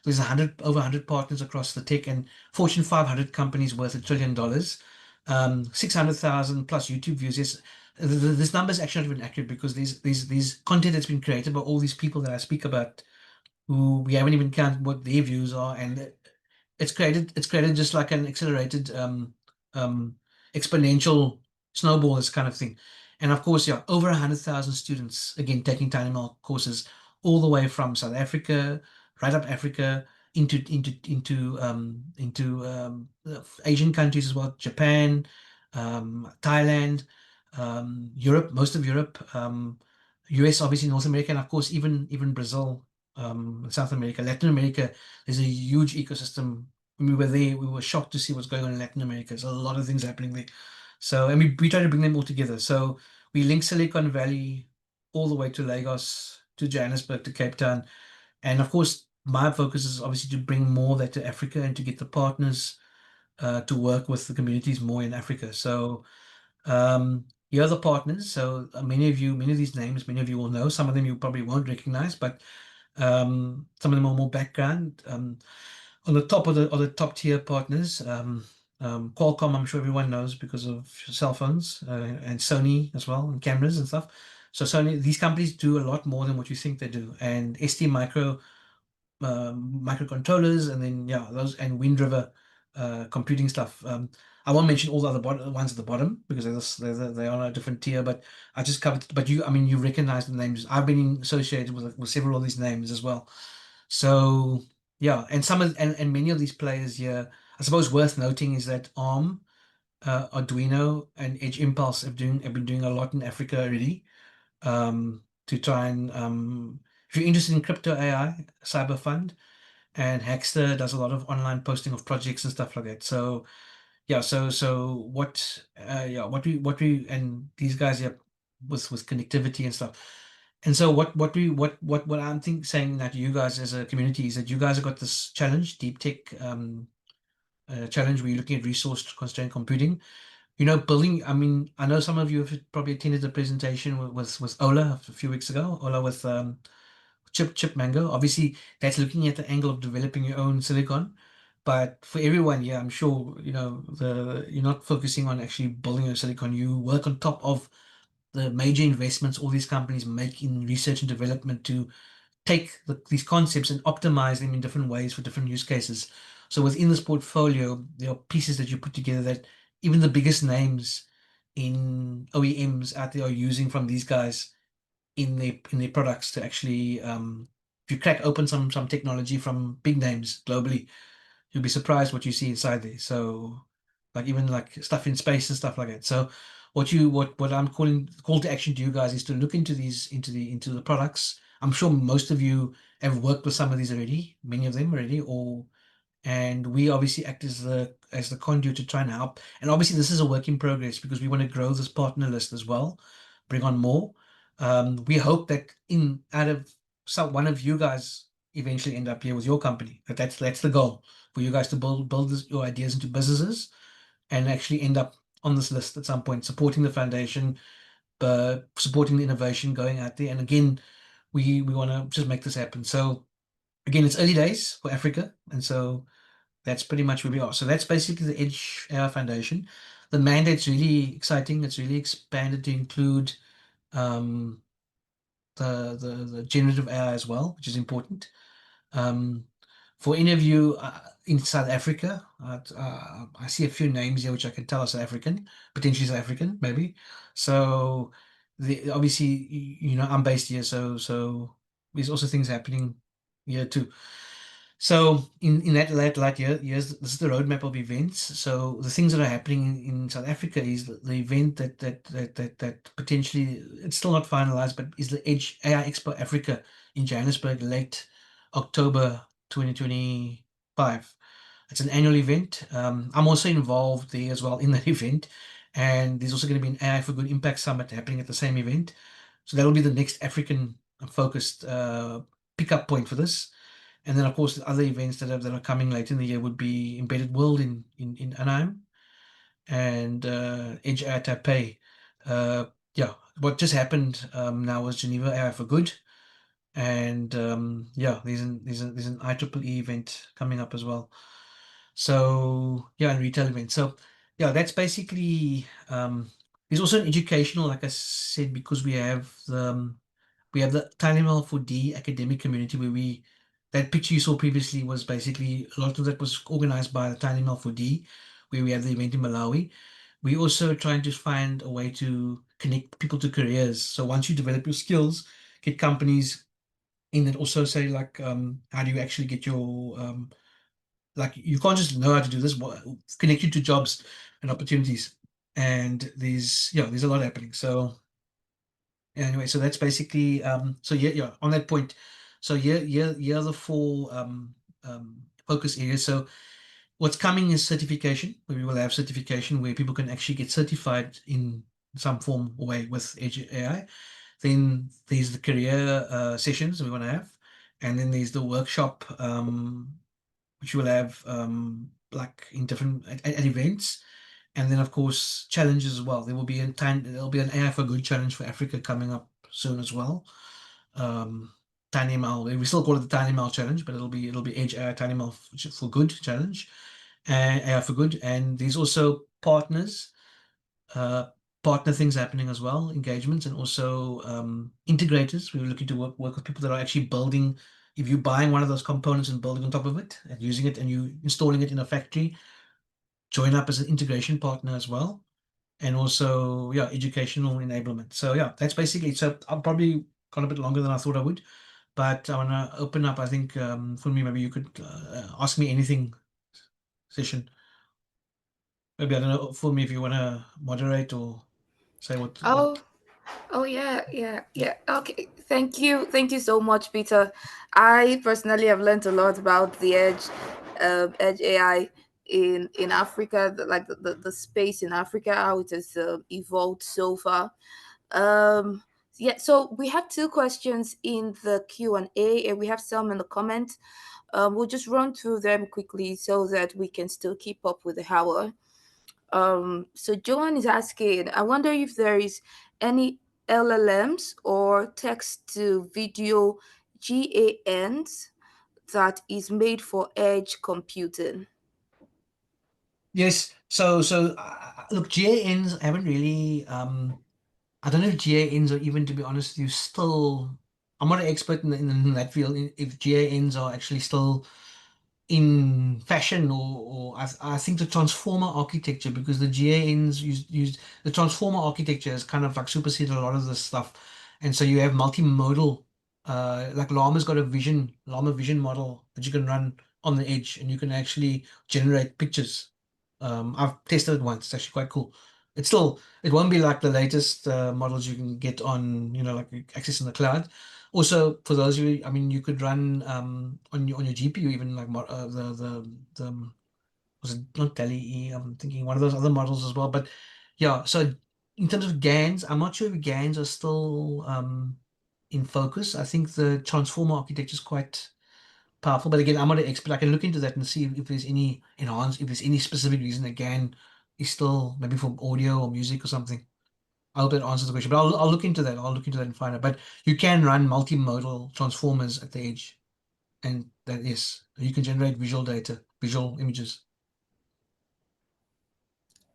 There's over 100 partners across the tech and Fortune 500 companies worth $1 trillion. 600,000 plus YouTube views. Yes, this number is actually not even accurate because these content that's been created by all these people that I speak about who we haven't even counted what their views are, and it's created just like an accelerated um, exponential snowball, this kind of thing. And of course, yeah, over 100,000 students again taking Dynamo courses all the way from South Africa, right up Africa into Asian countries as well, Japan, Thailand, Europe, most of Europe, US, obviously North America, and of course even Brazil, South America, Latin America. There's a huge ecosystem. When we were there, we were shocked to see what's going on in Latin America. There's a lot of things happening there. So, and we try to bring them all together. So we link Silicon Valley all the way to Lagos, to Johannesburg, to Cape Town. And of course, my focus is obviously to bring more of that to Africa and to get the partners to work with the communities more in Africa. So here are the partners. So many of these names, many of you will know. Some of them you probably won't recognize, but Some of them are more background. On the top of the top tier partners, Qualcomm, I'm sure everyone knows because of cell phones, and Sony as well, and cameras and stuff. So Sony, these companies do a lot more than what you think they do. And ST Micro, microcontrollers, and then yeah, those and Wind River computing stuff. I won't mention all the other ones at the bottom because they are on a different tier. But I just covered. But you, I mean, you recognize the names. I've been associated with several of these names as well. So yeah, and some of and many of these players here, I suppose worth noting is that ARM, Arduino, and Edge Impulse have been doing a lot in Africa already, to try and if you're interested in crypto AI, Cyber Fund and Hackster does a lot of online posting of projects and stuff like that. So yeah, so what yeah, what we and these guys, yeah, with connectivity and stuff. And so what I'm saying that you guys as a community is that you guys have got this challenge, deep tech challenge, where you're looking at resource constrained computing. Building, I mean, I know some of you have probably attended the presentation with Ola a few weeks ago, Ola with Chip Mango. Obviously, that's looking at the angle of developing your own silicon. But for everyone, yeah, I'm sure, you're not focusing on actually building your silicon. You work on top of the major investments all these companies make in research and development to take these concepts and optimize them in different ways for different use cases. So within this portfolio, there are pieces that you put together that even the biggest names in OEMs out there are using from these guys in their products to actually, if you crack open some technology from big names globally, you'll be surprised what you see inside there. So like even like stuff in space and stuff like that. So what I'm calling call to action to you guys is to look into these into the products. I'm sure most of you have worked with some of these already, many of them already, or and we obviously act as the conduit to try and help. And obviously, this is a work in progress because we want to grow this partner list as well, bring on more. We hope that in out of one of you guys eventually end up here with your company. That's the goal for you guys to build your ideas into businesses and actually end up on this list at some point, supporting the foundation, supporting the innovation going out there. And again, we want to just make this happen. So again, it's early days for Africa, and so that's pretty much where we are. So that's basically the Edge AI Foundation. The mandate's really exciting. It's really expanded to include um, the generative AI as well, which is important. Um, for any of you in South Africa, I see a few names here which I can tell are South African, potentially South African, maybe. So obviously, I'm based here, so there's also things happening here too. So in that light year, yes, this is the roadmap of events. So the things that are happening in South Africa is the event that potentially it's still not finalized, but is the Edge AI Expo Africa in Johannesburg, late October 2025. It's an annual event. I'm also involved there as well in that event, and there's also going to be an AI for Good Impact Summit happening at the same event. So that'll be the next African focused pickup point for this. And then, of course, the other events that are coming later in the year would be Embedded World in Anaheim and Edge AI Taipei. Yeah, what just happened now was Geneva AI for Good, and yeah, there's an IEEE event coming up as well. So yeah, and retail events. So yeah, that's basically. There's also an educational, like I said, because we have the Tylenol for D academic community where that picture you saw previously was basically a lot of that was organized by the Tylenol for D, where we have the event in Malawi. We also trying to find a way to connect people to careers. So once you develop your skills, get companies in that also say like, how do you actually get your like you can't just know how to do this, connect you to jobs and opportunities. And there's a lot happening. So anyway, so that's basically so yeah, on that point. So yeah, are the four focus areas. So what's coming is certification, where we will have certification where people can actually get certified in some form or way with Edge AI. Then there's the career sessions we want to have, and then there's the workshop which we'll have like in different at events. And then, of course, challenges as well. There'll be an AI for Good challenge for Africa coming up soon as well. Um, Tiny ML. We still call it the Tiny ML challenge, but it'll be Edge AI Tiny ML for Good challenge, and AI for Good. And there's also uh, partner things happening as well, engagements, and also integrators. We're looking to work with people that are actually building. If you're buying one of those components and building on top of it and using it, and you installing it in a factory, join up as an integration partner as well. And also, yeah, educational enablement. So yeah, that's basically it. So I've probably gone a bit longer than I thought I would, but I want to open up. I think for me, maybe you could ask me anything session. Maybe I don't know for me if you want to moderate or say what. Oh, oh yeah, yeah, yeah. Okay, thank you so much, Peter. I personally have learned a lot about the edge AI in Africa, like the space in Africa, how it has evolved so far. Um, yeah, so we have two questions in the Q&A, and we have some in the comments. We'll just run through them quickly so that we can still keep up with the hour. So Joanne is asking, I wonder if there is any LLMs or text to video GANs that is made for edge computing. Yes. So look, GANs haven't really. I don't know if GANs are even, to be honest with you, still. I'm not an expert in that field. If GANs are actually still in fashion, or I think the transformer architecture, because the GANs use the transformer architecture has kind of like superseded a lot of this stuff, and so you have multimodal. Like Llama vision model that you can run on the edge, and you can actually generate pictures. I've tested it once. It's actually quite cool. It won't be like the latest models you can get on, like access in the cloud. Also, for those of you, I mean, you could run on your GPU, even like the was it not Dali E? I'm thinking one of those other models as well. But yeah, so in terms of GANs, I'm not sure if GANs are still in focus. I think the transformer architecture is quite powerful. But again, I'm not an expert. I can look into that and see if there's any if there's any specific reason a GAN is still maybe for audio or music or something. I hope that answers the question, but I'll look into that. I'll look into that and find out. But you can run multimodal transformers at the edge, and that is you can generate visual data, visual images.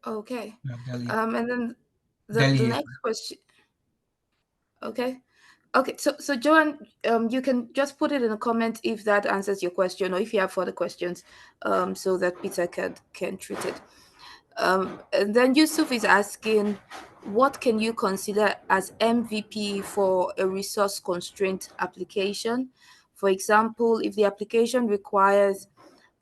Okay. Yeah, And then the Delhi, yeah. next question. Okay. Okay, so Joanne, you can just put it in a comment if that answers your question, or if you have further questions, so that Peter can treat it. And then Yusuf is asking, what can you consider as MVP for a resource constraint application? For example, if the application requires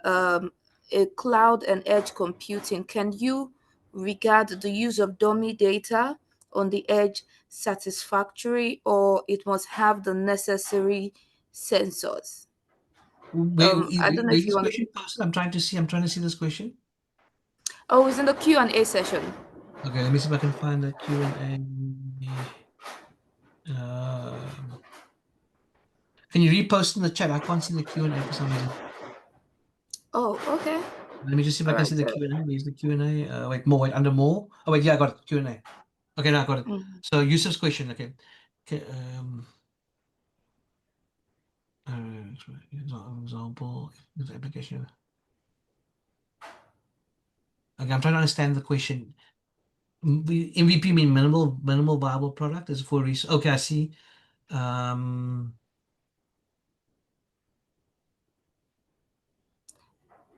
um, a cloud and edge computing, can you regard the use of dummy data on the edge satisfactory, or it must have the necessary sensors? I don't know Where if you this want to. question posted? I'm trying to see this question. Oh, it's in the Q&A session. Okay, let me see if I can find the Q&A. Um, can you repost in the chat? I can't see the Q&A for some reason. Oh, okay. Let me just see if I All can right. see the Q&A. Where's the Q&A? Wait, under more. Oh wait, yeah, I got it. Q&A. Okay, now I got it. Mhm. So Yusuf's question. Okay. Okay. Example, the application. Okay, I'm trying to understand the question. MVP mean minimal viable product is for research. Okay, I see. Um,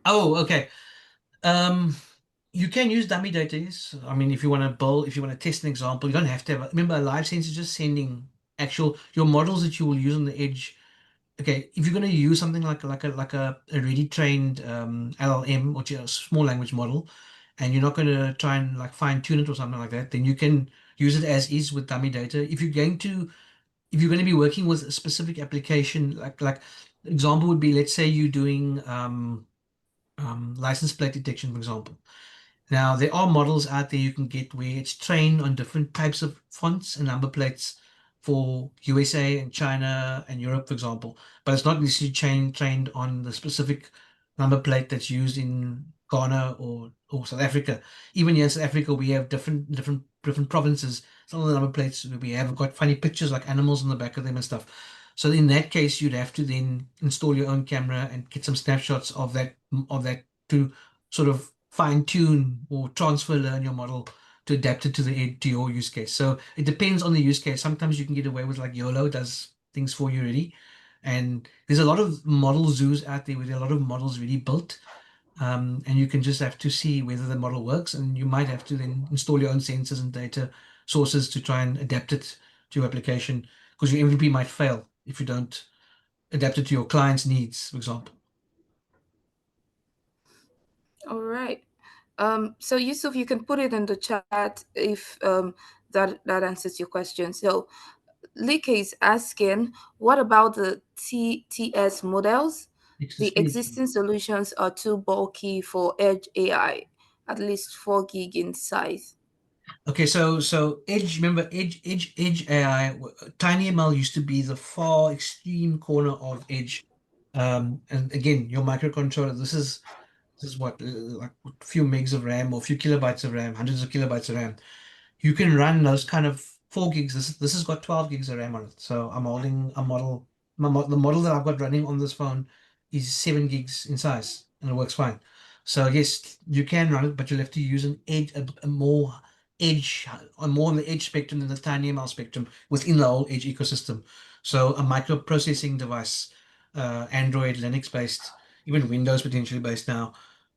oh, okay. Um, you can use dummy data. Yes. I mean, if you want to test an example, you don't have to have. Remember, a live sense is just sending actual your models that you will use on the edge. Okay, if you're going to use something like a already trained LLM, which is a small language model, and you're not going to try and like fine tune it or something like that, then you can use it as is with dummy data. If you're going to be working with a specific application, like example would be, let's say you're doing license plate detection, for example. Now, there are models out there you can get where it's trained on different types of fonts and number plates for USA and China and Europe, for example, but it's not necessarily trained on the specific number plate that's used in Ghana or South Africa. Even here in South Africa, we have different provinces. Some of the number plates we have got funny pictures like animals on the back of them and stuff. So in that case, you'd have to then install your own camera and get some snapshots of that to sort of fine tune or transfer learn your model to adapt it to your use case. So it depends on the use case. Sometimes you can get away with like YOLO does things for you already. And there's a lot of model zoos out there with a lot of models really built. And you can just have to see whether the model works, and you might have to then install your own sensors and data sources to try and adapt it to your application because your MVP might fail if you don't adapt it to your client's needs, for example. All right. So Yusuf, you can put it in the chat if that answers your question. So Lika is asking, what about the TTS models? The XSP. existing solutions are too bulky for Edge AI, at least 4 gig in size. Okay, so Edge, remember Edge AI, TinyML used to be the far extreme corner of Edge. And again, your microcontroller, this is what like a few megs of RAM or a few kilobytes of RAM, hundreds of kilobytes of RAM. You can run those kind of 4 gigs. This has got 12 gigs of RAM on it. So I'm holding a model. The model that I've got running on this phone is 7 gigs in size, and it works fine. So yes, you can run it, but you'll have to use an edge, a more edge, more on the edge spectrum than the TinyML spectrum within the whole edge ecosystem. So a microprocessing device, Android, Linux based, even Windows potentially based now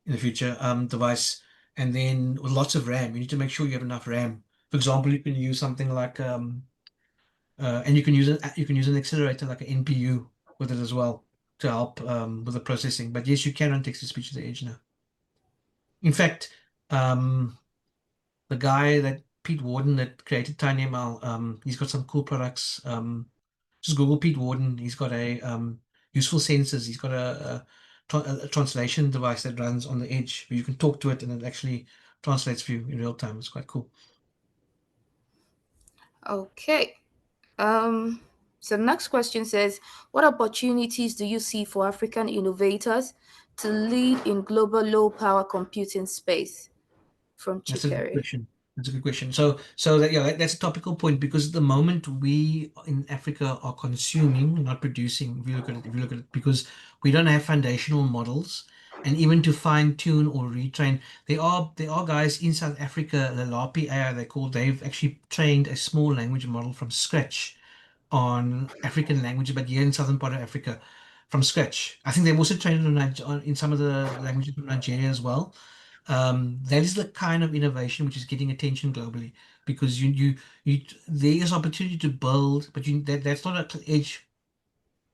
in the future, device, and then with lots of RAM. You need to make sure you have enough RAM. For example, you can use something like and you can use an accelerator like an NPU with it as well to help with the processing. But yes, you can run text to speech to the edge now. In fact, um, the guy that Pete Warden that created TinyML, he's got some cool products. Just Google Pete Warden. He's got a useful sensors. He's got a translation device that runs on the edge where you can talk to it and it actually translates for you in real time. It's quite cool. Okay. Um, so next question says, what opportunities do you see for African innovators to lead in global low power computing space? From That's a good Chikere. question. That's a good question. So that, yeah, that's a topical point because at the moment we in Africa are consuming, not producing. If you look at it, because we don't have foundational models, and even to fine tune or retrain, there are guys in South Africa, the Lapi AI they call. They've actually trained a small language model from scratch on African languages, but here in southern part of Africa from scratch. I think they've also trained in some of the languages from Nigeria as well. That is the kind of innovation which is getting attention globally because you there is opportunity to build, but that's not an edge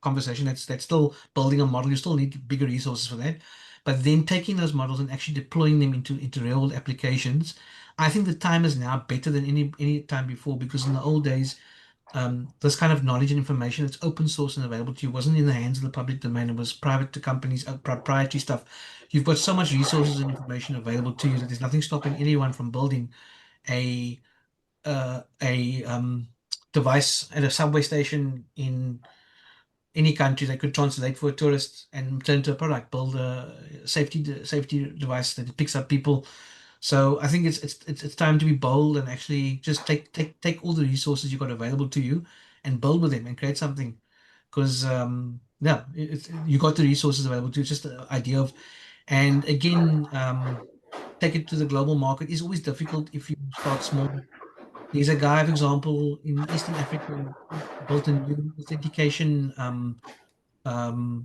conversation. That's still building a model. You still need bigger resources for that. But then taking those models and actually deploying them into real world applications, I think the time is now better than any time before because in the old days this kind of knowledge and information that's open source and available to you wasn't in the hands of the public domain. It was private to companies, proprietary stuff. You've got so much resources and information available to you that there's nothing stopping anyone from building a a device at a subway station in any country that could translate for a tourist and turn into a product. Build a safety device that picks up people. So I think it's time to be bold and actually just take all the resources you've got available to you and build with them and create something. Because yeah, you got the resources available to you. It's just the idea of, and again, take it to the global market is always difficult if you start small. There's a guy, for example, in Eastern Africa who built a new authentication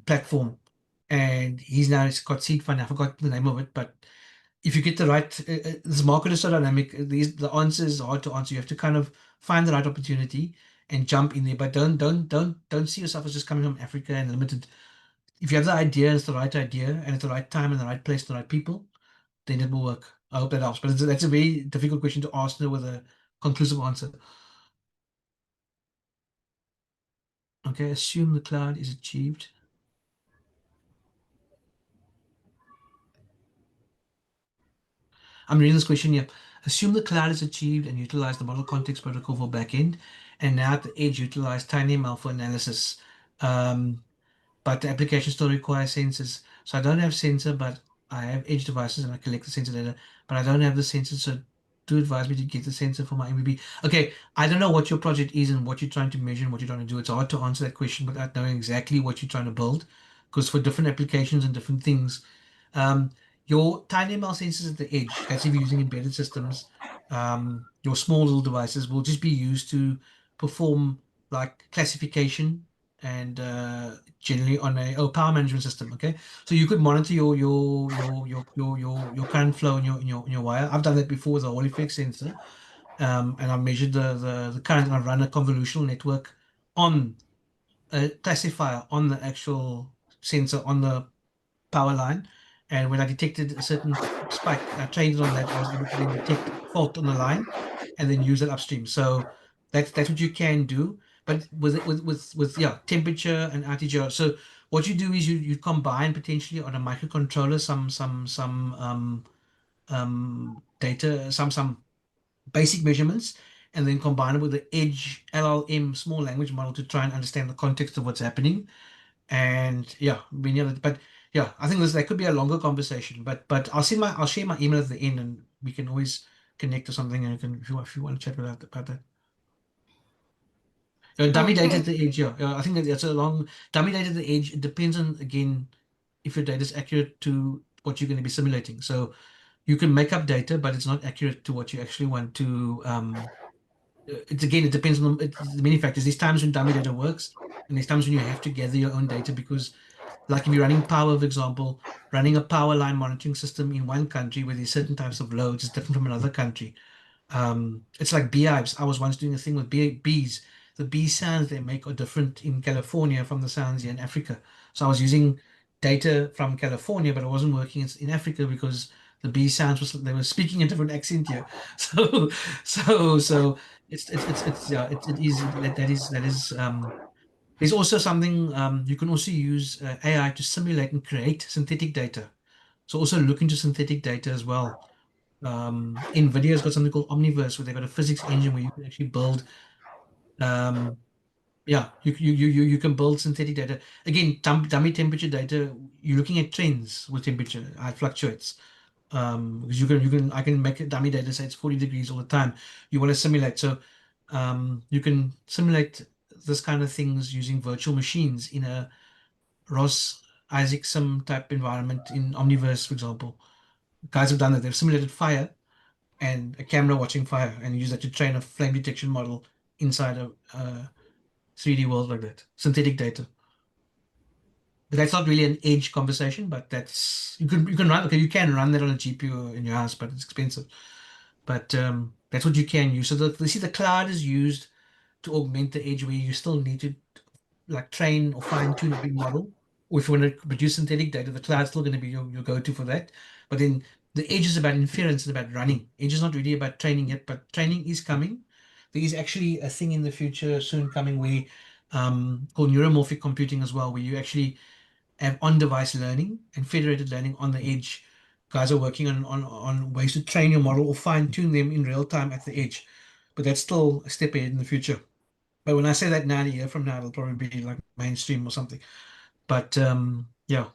platform, and he's now it's got seed fund. I forgot the name of it, but if you get the right, this market is so dynamic. The answer is hard to answer. You have to kind of find the right opportunity and jump in there. But don't see yourself as just coming from Africa and limited. If you have the idea, it's the right idea, and at the right time, and the right place, the right people, then it will work. I hope that helps. But that's a very difficult question to ask with a conclusive answer. Okay, assume the cloud is achieved. I'm reading this question here. Assume the cloud is achieved and utilize the model context protocol for backend, and now at the edge utilize TinyML for analysis. Um, but the application still requires sensors. So I don't have sensor, but I have edge devices and I collect the sensor data, but I don't have the sensors. So do advise me to get the sensor for my MVP. Okay, I don't know what your project is and what you're trying to measure and what you're trying to do. It's hard to answer that question without knowing exactly what you're trying to build, because for different applications and different things, um, your tiny ML sensors at the edge, that's if you're using embedded systems, your small little devices will just be used to perform like classification and generally on a power management system. Okay, so you could monitor your current flow in your wire. I've done that before with a Hall effect sensor, and I've measured the current, and I've run a convolutional network on a classifier on the actual sensor on the power line. And when I detected a certain spike, I trained it on that. I was able to then detect fault on the line and then use it upstream. So that's what you can do. But with yeah, temperature and RTGR. So what you do is you combine potentially on a microcontroller some data, some basic measurements, and then combine it with the edge LLM small language model to try and understand the context of what's happening. And yeah, but yeah, I think that could be a longer conversation. But I'll share my email at the end, and we can always connect or something, and you can if you want to chat about that. Dummy data at Okay. the edge, yeah. I think that's a long dummy data at the edge. It depends on again if your data is accurate to what you're going to be simulating. So you can make up data, but it's not accurate to what you actually want to. It's again, it depends on the many factors. There's times when dummy data works, and there's times when you have to gather your own data because like if you're running power, for example, running a power line monitoring system in one country where there's certain types of loads is different from another country. It's like beehives. I was once doing a thing with bees. The bee sounds they make are different in California from the sounds here in Africa. So I was using data from California, but I wasn't working in Africa because the bee sounds was they were speaking a different accent here. So so it's yeah that is there's also something you can also use AI to simulate and create synthetic data. So also look into synthetic data as well. NVIDIA's got something called Omniverse where they've got a physics engine where you can actually build um, yeah, you can build synthetic data. Again, dummy temperature data, you're looking at trends with temperature, how it fluctuates. Because I can make a dummy data say it's 40 degrees all the time. You want to simulate. So you can simulate this kind of things using virtual machines in a Ross Isaacson type environment in Omniverse, for example. Guys have done that. They've simulated fire and a camera watching fire and use that to train a flame detection model inside a 3D world like that. Synthetic data. But that's not really an edge conversation, but that's you can run okay, you can run that on a GPU in your house, but it's expensive. But that's what you can use. So you see the cloud is used to augment the edge where you still need to like train or fine tune a big model. Or if you want to produce synthetic data, the cloud's still going to be your go-to for that. But then the edge is about inference and about running. Edge is not really about training yet, but training is coming. There is actually a thing in the future soon coming where called neuromorphic computing as well, where you actually have on-device learning and federated learning on the edge. Guys are working on ways to train your model or fine-tune them in real time at the edge. But that's still a step ahead in the future. But when I say that now, a year from now, it'll probably be like mainstream or something. But yeah,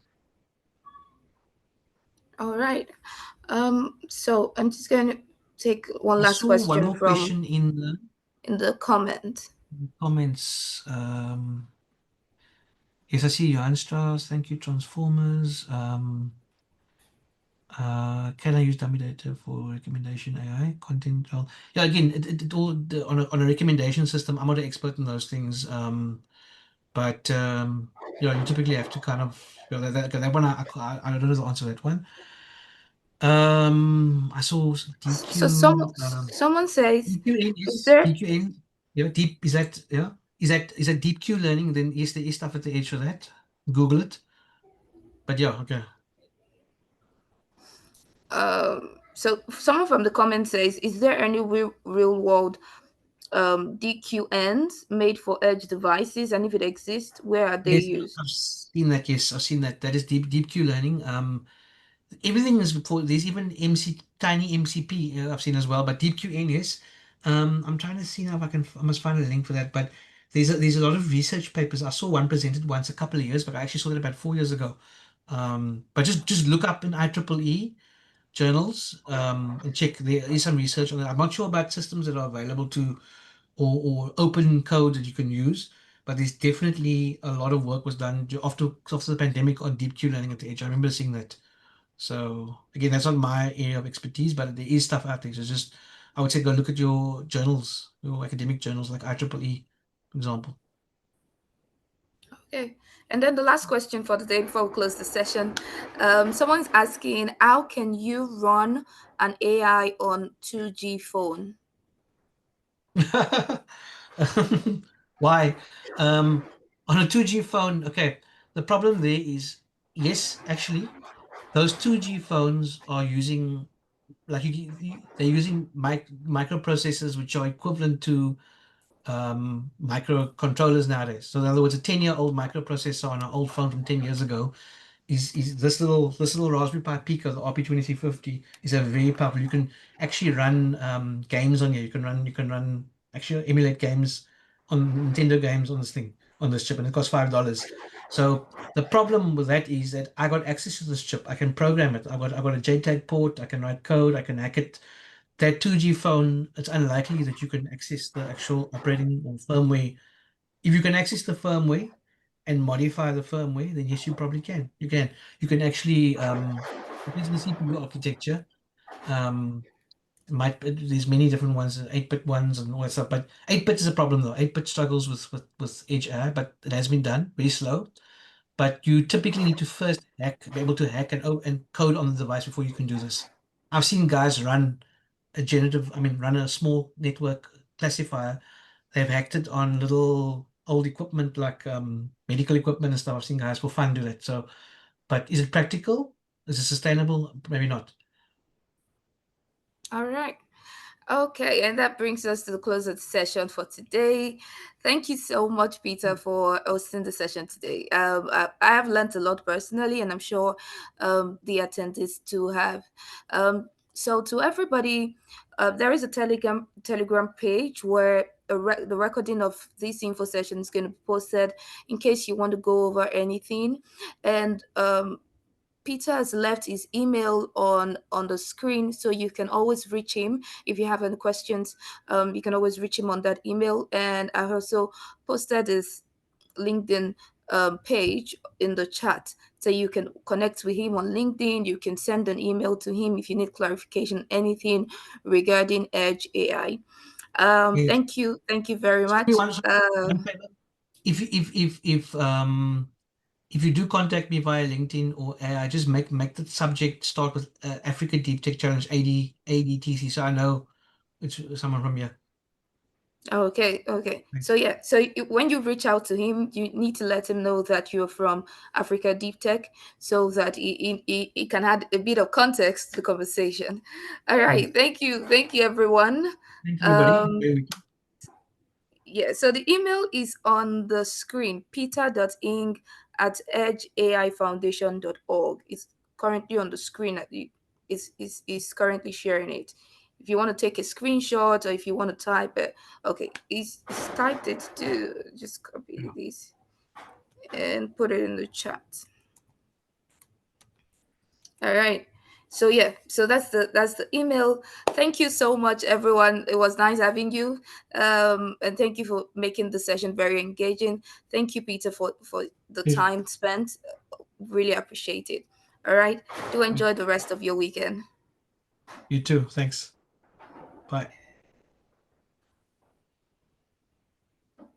All right. So I'm just going to take one I last saw one question more from question in the in the comment. comments. Yes, I see Johan Strauss. Thank you, Transformers. Can I use dummy data for recommendation AI content? Well, yeah, again, it all on a recommendation system. I'm not an expert in those things. But you know, you typically have to kind of that one. I don't know the answer to that one. I saw So some DQ. someone says, DQN is is there DQN. Yeah, deep is that? Yeah, is that deep Q learning? Then yes, there is stuff at the edge for that. Google it. But yeah, okay. so someone from the comment says, is there any real world DQNs made for edge devices, and if it exists, where are they Yes, used? I've seen that. Yes, I've seen that. That is deep Q learning. Everything is before. There's even tiny MCP I've seen as well. But deep QN yes. I'm trying to see now if I must find a link for that. But there's a lot of research papers. I saw one presented once a couple of years, but I actually saw that about 4 years ago. But just look up in IEEE. journals and check. There is some research on it. I'm not sure about systems that are available to or open code that you can use, but there's definitely a lot of work was done after the pandemic on deep Q learning at the edge. I remember seeing that. So again, that's not my area of expertise, but there is stuff out there. So just I would say go look at your journals, your academic journals like IEEE, for example. Okay. And then the last question for the day before we close the session. Someone's asking, how can you run an AI on 2G phone? Why? Um, on a 2G phone, okay. The problem there is, yes, actually, those 2G phones are using like they're using microprocessors which are equivalent to microcontrollers nowadays. So in other words, a 10-year-old microprocessor on an old phone from 10 years ago is this little Raspberry Pi Pico, the RP2350, is a very powerful. You can actually run games on here. You can run actually emulate games on Nintendo games on this thing on this chip, and it costs $5. So the problem with that is that I got access to this chip. I can program it. I got a JTAG port. I can write code. I can hack it. That 2G phone, it's unlikely that you can access the actual operating or firmware. If you can access the firmware and modify the firmware, then yes, you probably can. You can actually depends on the CPU architecture. Um, there's many different ones, 8-bit ones and all that stuff. But 8-bit is a problem though. 8-bit struggles with edge AI, but it has been done very slow. But you typically need to first be able to hack and code on the device before you can do this. I've seen guys run a small network classifier. They've hacked it on little old equipment like medical equipment and stuff. I've seen guys for fun do that. So, but is it practical? Is it sustainable? Maybe not. All right. Okay, and that brings us to the close of the session for today. Thank you so much, Peter, for hosting the session today. I have learned a lot personally, and I'm sure the attendees too have. So, to everybody, there is a Telegram page where the recording of this info session is going to be posted in case you want to go over anything. And Peter has left his email on the screen, so you can always reach him if you have any questions. You can always reach him on that email, and I also posted his LinkedIn page in the chat, so you can connect with him on LinkedIn. You can send an email to him if you need clarification, anything regarding Edge AI. Yes. Thank you very So much. one favor. If you do contact me via LinkedIn or AI, just make the subject start with Africa Deep Tech Challenge ADTC, so I know it's someone from here. Okay. Thanks. So yeah, so when you reach out to him, you need to let him know that you're from Africa Deep Tech, so that he can add a bit of context to the conversation. All Yes. right, thank you, everyone. Thanks, everybody. Um, yeah, so the email is on the screen, peter.ing @edgeaifoundation.org. It's currently on the screen. Is currently sharing it. If you want to take a screenshot or if you want to type it, okay, he's typed it too. Just copy this and put it in the chat. All right. So yeah, so that's the email. Thank you so much, everyone. It was nice having you, and thank you for making the session very engaging. Thank you, Peter, for the Yes. time spent. Really appreciate it. All right. Do enjoy the rest of your weekend. You too. Thanks. Bye.